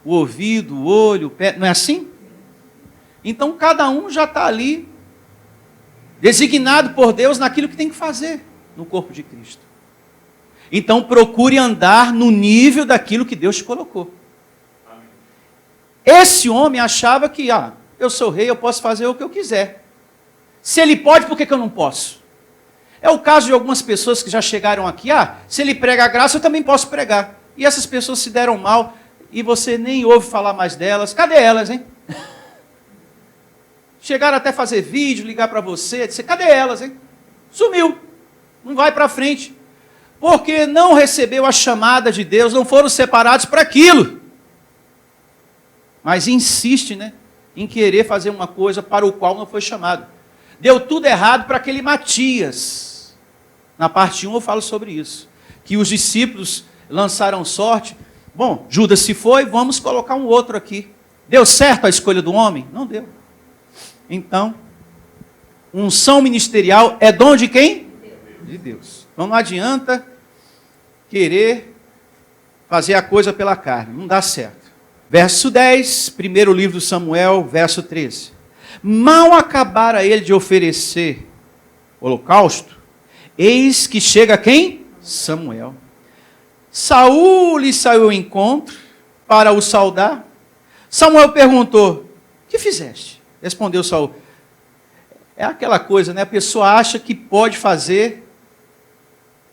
o ouvido, o olho, o pé, não é assim? Então cada um já está ali, designado por Deus naquilo que tem que fazer no corpo de Cristo. Então procure andar no nível daquilo que Deus te colocou. Esse homem achava que, eu sou rei, eu posso fazer o que eu quiser. Se ele pode, por que eu não posso? É o caso de algumas pessoas que já chegaram aqui, se ele prega a graça, eu também posso pregar. E essas pessoas se deram mal, e você nem ouve falar mais delas. Cadê elas, hein? Chegaram até fazer vídeo, ligar para você, dizer, cadê elas, hein? Sumiu, não vai para frente. Porque não recebeu a chamada de Deus, não foram separados para aquilo. Mas insiste, em querer fazer uma coisa para o qual não foi chamado. Deu tudo errado para aquele Matias. Na parte 1 eu falo sobre isso. Que os discípulos lançaram sorte. Bom, Judas se foi, vamos colocar um outro aqui. Deu certo a escolha do homem? Não deu. Então, unção ministerial é dom de quem? De Deus. Então não adianta querer fazer a coisa pela carne. Não dá certo. Verso 10, primeiro livro de Samuel, verso 13. Mal acabara ele de oferecer holocausto, eis que chega quem? Samuel. Saul lhe saiu ao encontro para o saudar. Samuel perguntou, o que fizeste? Respondeu Saul. É aquela coisa, a pessoa acha que pode fazer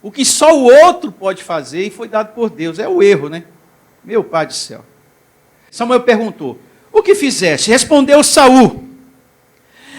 o que só o outro pode fazer e foi dado por Deus. É o erro, Meu Pai do céu. Samuel perguntou, o que fizeste? Respondeu Saul.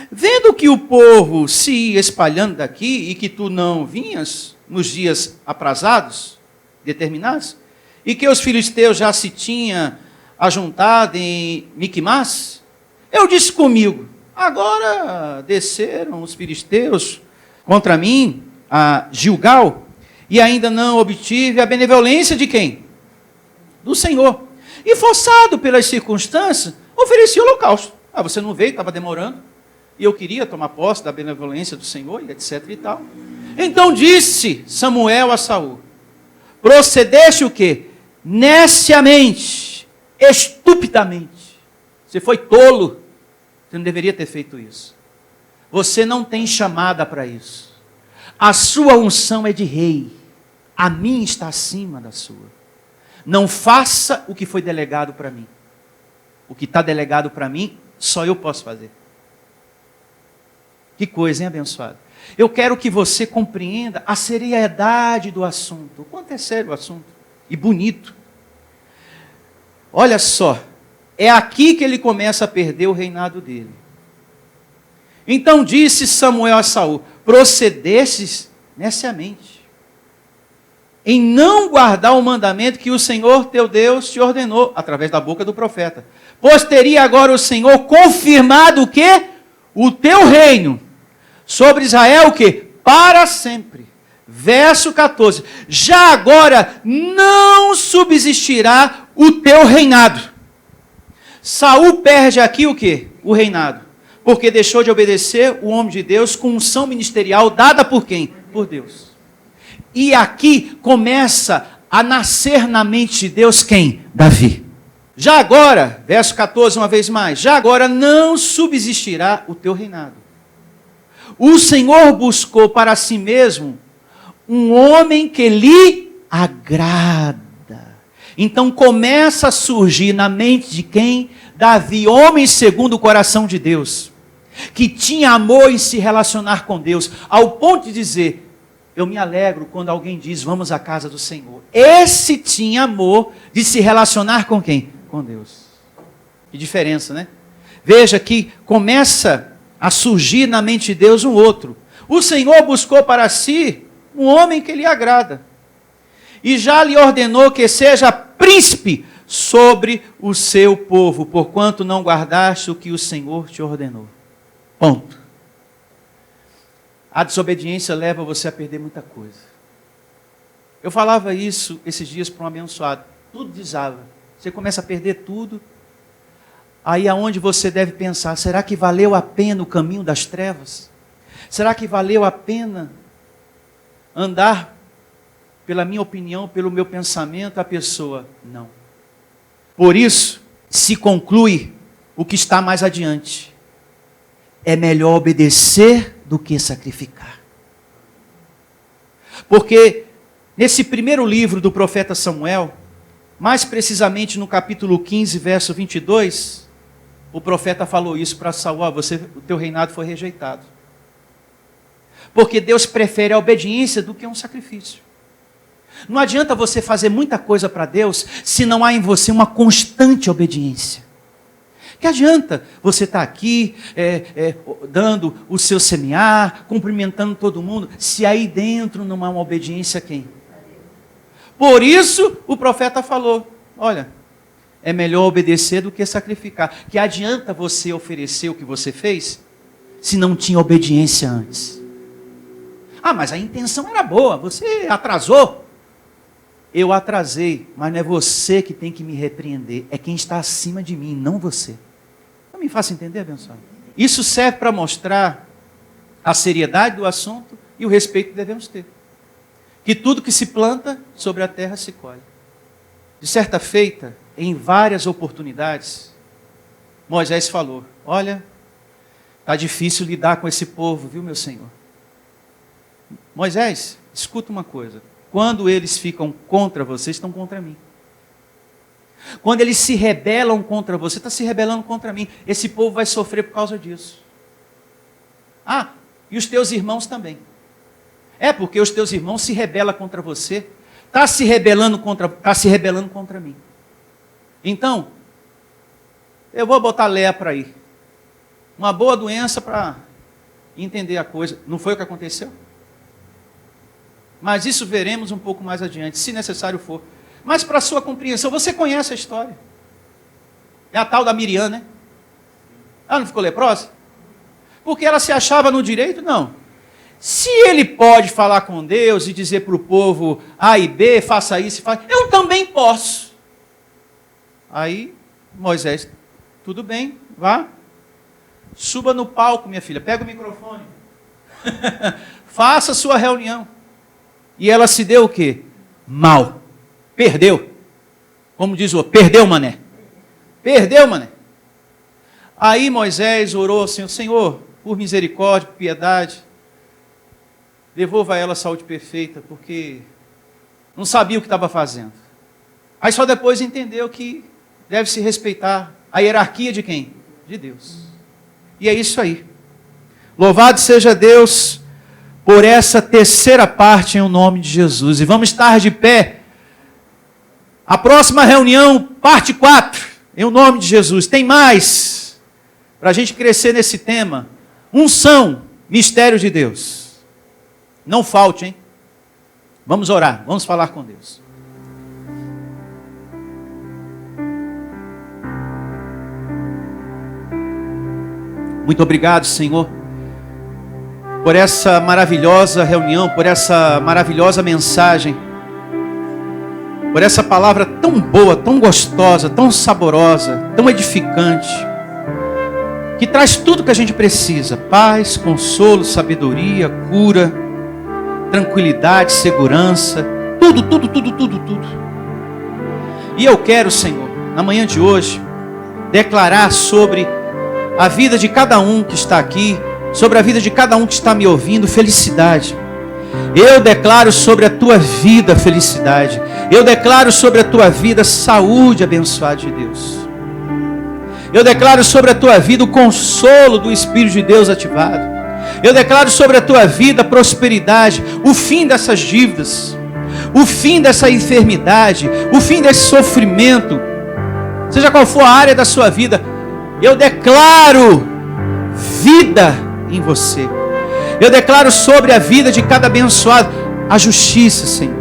Vendo que o povo se ia espalhando daqui e que tu não vinhas nos dias aprazados, determinados, e que os filisteus já se tinham ajuntado em Miquimás, eu disse comigo, agora desceram os filisteus contra mim a Gilgal, e ainda não obtive a benevolência de quem? Do Senhor. E forçado pelas circunstâncias, ofereci holocausto. Você não veio, estava demorando. E eu queria tomar posse da benevolência do Senhor, e etc e tal. Então disse Samuel a Saul, procedeste o quê? Neciamente, estupidamente. Você foi tolo. Você não deveria ter feito isso. Você não tem chamada para isso. A sua unção é de rei. A minha está acima da sua. Não faça o que foi delegado para mim. O que está delegado para mim, só eu posso fazer. Que coisa, hein, abençoado? Eu quero que você compreenda a seriedade do assunto. O quanto é sério o assunto. E bonito. Olha só. É aqui que ele começa a perder o reinado dele. Então disse Samuel a Saul, procedestes neciamente, em não guardar o mandamento que o Senhor teu Deus te ordenou, através da boca do profeta. Pois teria agora o Senhor confirmado o quê? O teu reino sobre Israel o quê? Para sempre. Verso 14. Já agora não subsistirá o teu reinado. Saul perde aqui o quê? O reinado. Porque deixou de obedecer o homem de Deus com unção ministerial dada por quem? Por Deus. E aqui começa a nascer na mente de Deus quem? Davi. Já agora, verso 14 uma vez mais, já agora não subsistirá o teu reinado. O Senhor buscou para si mesmo um homem que lhe agrada. Então começa a surgir na mente de quem? Davi, homem segundo o coração de Deus, que tinha amor em se relacionar com Deus, ao ponto de dizer, eu me alegro quando alguém diz, vamos à casa do Senhor. Esse tinha amor de se relacionar com quem? Com Deus. Que diferença, Veja que começa a surgir na mente de Deus um outro. O Senhor buscou para si um homem que lhe agrada. E já lhe ordenou que seja príncipe sobre o seu povo, porquanto não guardaste o que o Senhor te ordenou. Ponto. A desobediência leva você a perder muita coisa. Eu falava isso esses dias para um abençoado. Tudo desaba. Você começa a perder tudo. Aí é onde você deve pensar, será que valeu a pena o caminho das trevas? Será que valeu a pena andar, pela minha opinião, pelo meu pensamento, a pessoa? Não. Por isso, se conclui o que está mais adiante. É melhor obedecer do que sacrificar. Porque nesse primeiro livro do profeta Samuel, mais precisamente no capítulo 15, verso 22, o profeta falou isso para Saul: o teu reinado foi rejeitado. Porque Deus prefere a obediência do que um sacrifício. Não adianta você fazer muita coisa para Deus se não há em você uma constante obediência. Que adianta você estar aqui dando o seu semear, cumprimentando todo mundo, se aí dentro não há uma obediência a quem? Por isso o profeta falou: olha, é melhor obedecer do que sacrificar. Que adianta você oferecer o que você fez se não tinha obediência antes? Ah, mas a intenção era boa, você atrasou. Eu atrasei, mas não é você que tem que me repreender, é quem está acima de mim, não você. Não me faça entender, abençoado? Isso serve para mostrar a seriedade do assunto e o respeito que devemos ter. Que tudo que se planta sobre a terra se colhe. De certa feita, em várias oportunidades, Moisés falou: olha, está difícil lidar com esse povo, viu, meu Senhor? Moisés, escuta uma coisa. Quando eles ficam contra você, estão contra mim. Quando eles se rebelam contra você, está se rebelando contra mim. Esse povo vai sofrer por causa disso. Ah, e os teus irmãos também. É porque os teus irmãos se rebelam contra você. Está se rebelando contra mim. Então, eu vou botar lepra aí. Uma boa doença para entender a coisa. Não foi o que aconteceu? Mas isso veremos um pouco mais adiante, se necessário for. Mas para a sua compreensão, você conhece a história. É a tal da Miriam, né? Ela não ficou leprosa? Porque ela se achava no direito? Não. Se ele pode falar com Deus e dizer para o povo A e B, faça isso e faça, eu também posso. Aí, Moisés, tudo bem, vá. Suba no palco, minha filha, pega o microfone. Faça a sua reunião. E ela se deu o quê? Mal. Perdeu. Como diz o outro, perdeu, mané. Perdeu, mané. Aí Moisés orou assim: Senhor, por misericórdia, por piedade, devolva a ela a saúde perfeita, porque não sabia o que estava fazendo. Aí só depois entendeu que deve se respeitar a hierarquia de quem? De Deus. E é isso aí. Louvado seja Deus por essa terceira parte em o nome de Jesus. E vamos estar de pé. A próxima reunião, parte 4, em o nome de Jesus. Tem mais para a gente crescer nesse tema. Unção, mistério de Deus. Não falte, hein? Vamos orar, vamos falar com Deus. Muito obrigado, Senhor, por essa maravilhosa reunião, por essa maravilhosa mensagem, por essa palavra tão boa, tão gostosa, tão saborosa, tão edificante, que traz tudo que a gente precisa: paz, consolo, sabedoria, cura, tranquilidade, segurança, tudo. E eu quero, Senhor, na manhã de hoje, declarar sobre a vida de cada um que está aqui, sobre a vida de cada um que está me ouvindo, felicidade. Eu declaro sobre a tua vida felicidade. Eu declaro sobre a tua vida saúde abençoada de Deus. Eu declaro sobre a tua vida o consolo do Espírito de Deus ativado. Eu declaro sobre a tua vida prosperidade, o fim dessas dívidas, o fim dessa enfermidade, o fim desse sofrimento, seja qual for a área da sua vida. Eu declaro vida em você. Eu declaro sobre a vida de cada abençoado a justiça, Senhor,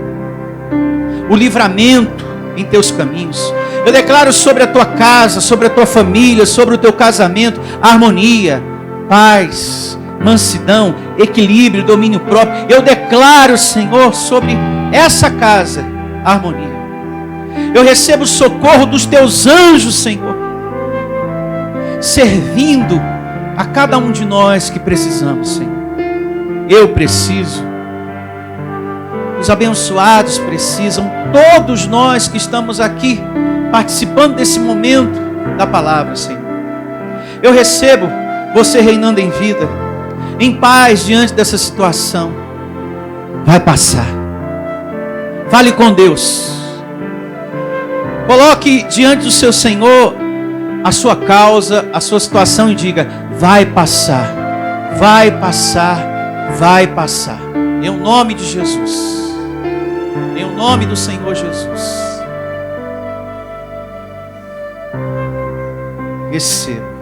o livramento em teus caminhos. Eu declaro sobre a tua casa, sobre a tua família, sobre o teu casamento, harmonia, paz, mansidão, equilíbrio, domínio próprio. Eu declaro, Senhor, sobre essa casa, harmonia. Eu recebo o socorro dos teus anjos, Senhor. servindo a cada um de nós que precisamos, Senhor. Eu preciso, os abençoados precisam, todos nós que estamos aqui participando desse momento da palavra, Senhor. Eu recebo você reinando em vida, em paz diante dessa situação. Vai passar. Fale com Deus. Coloque diante do seu Senhor a sua causa, a sua situação e diga: vai passar, vai passar, vai passar. Em nome de Jesus. Em nome do Senhor Jesus. Receba.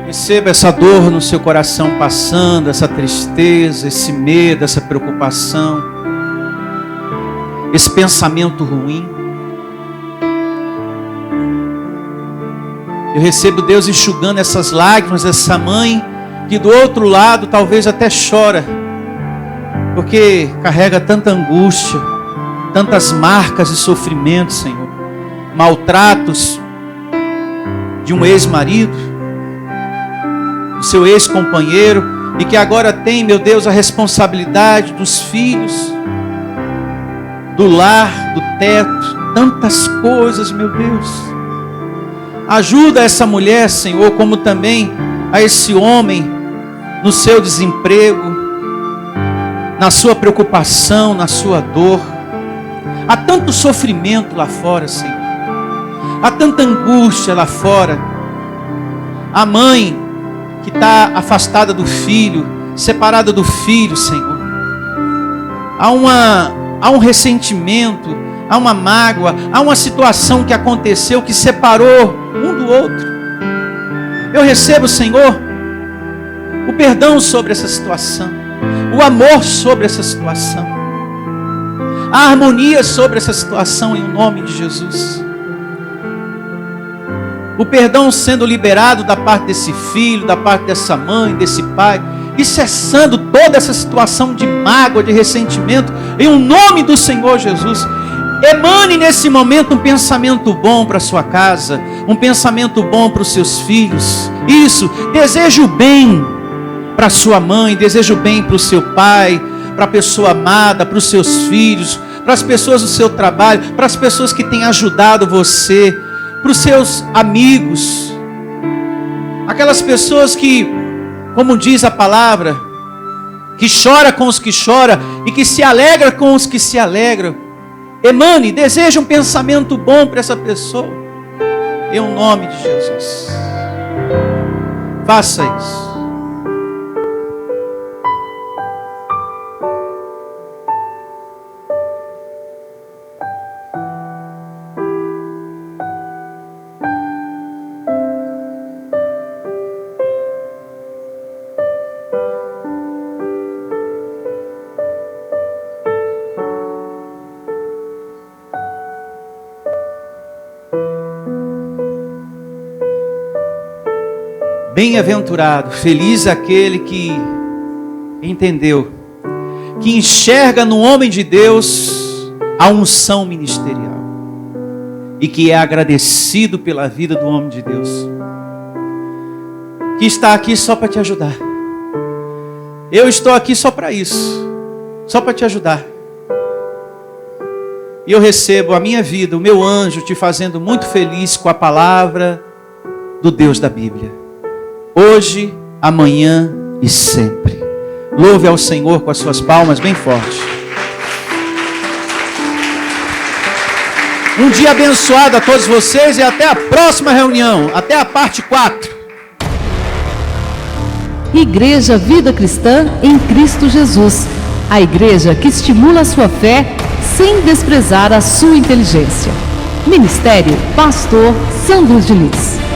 Receba essa dor no seu coração passando, essa tristeza, esse medo, essa preocupação, esse pensamento ruim. Eu recebo Deus enxugando essas lágrimas dessa mãe que do outro lado talvez até chora, porque carrega tanta angústia, tantas marcas de sofrimento, Senhor. Maltratos de um ex-marido, do seu ex-companheiro, e que agora tem, meu Deus, a responsabilidade dos filhos, do lar, do teto, tantas coisas, meu Deus. Ajuda essa mulher, Senhor, como também a esse homem no seu desemprego, na sua preocupação, na sua dor. Há tanto sofrimento lá fora, Senhor. Há tanta angústia lá fora. A mãe que está afastada do filho, separada do filho, Senhor. Há um ressentimento, há uma mágoa, há uma situação que aconteceu que separou um do outro. Eu recebo, Senhor, o perdão sobre essa situação, o amor sobre essa situação, a harmonia sobre essa situação em nome de Jesus. O perdão sendo liberado da parte desse filho, da parte dessa mãe, desse pai, e cessando toda essa situação de mágoa, de ressentimento, em nome do Senhor Jesus. Emane nesse momento um pensamento bom para a sua casa, um pensamento bom para os seus filhos. Isso, desejo o bem para a sua mãe, desejo o bem para o seu pai, para a pessoa amada, para os seus filhos, para as pessoas do seu trabalho, para as pessoas que têm ajudado você, para os seus amigos, aquelas pessoas que, como diz a palavra, que chora com os que choram e que se alegra com os que se alegram. Emane, deseja um pensamento bom para essa pessoa, em nome de Jesus. Faça isso. Bem-aventurado, feliz aquele que entendeu, que enxerga no homem de Deus a unção ministerial e que é agradecido pela vida do homem de Deus, que está aqui só para te ajudar. Eu estou aqui só para isso, só para te ajudar. E eu recebo a minha vida, o meu anjo te fazendo muito feliz com a palavra do Deus da Bíblia. Hoje, amanhã e sempre. Louve ao Senhor com as suas palmas bem forte. Um dia abençoado a todos vocês e até a próxima reunião. Até a parte 4. Igreja Vida Cristã em Cristo Jesus. A igreja que estimula a sua fé sem desprezar a sua inteligência. Ministério Pastor Sandro de Lis.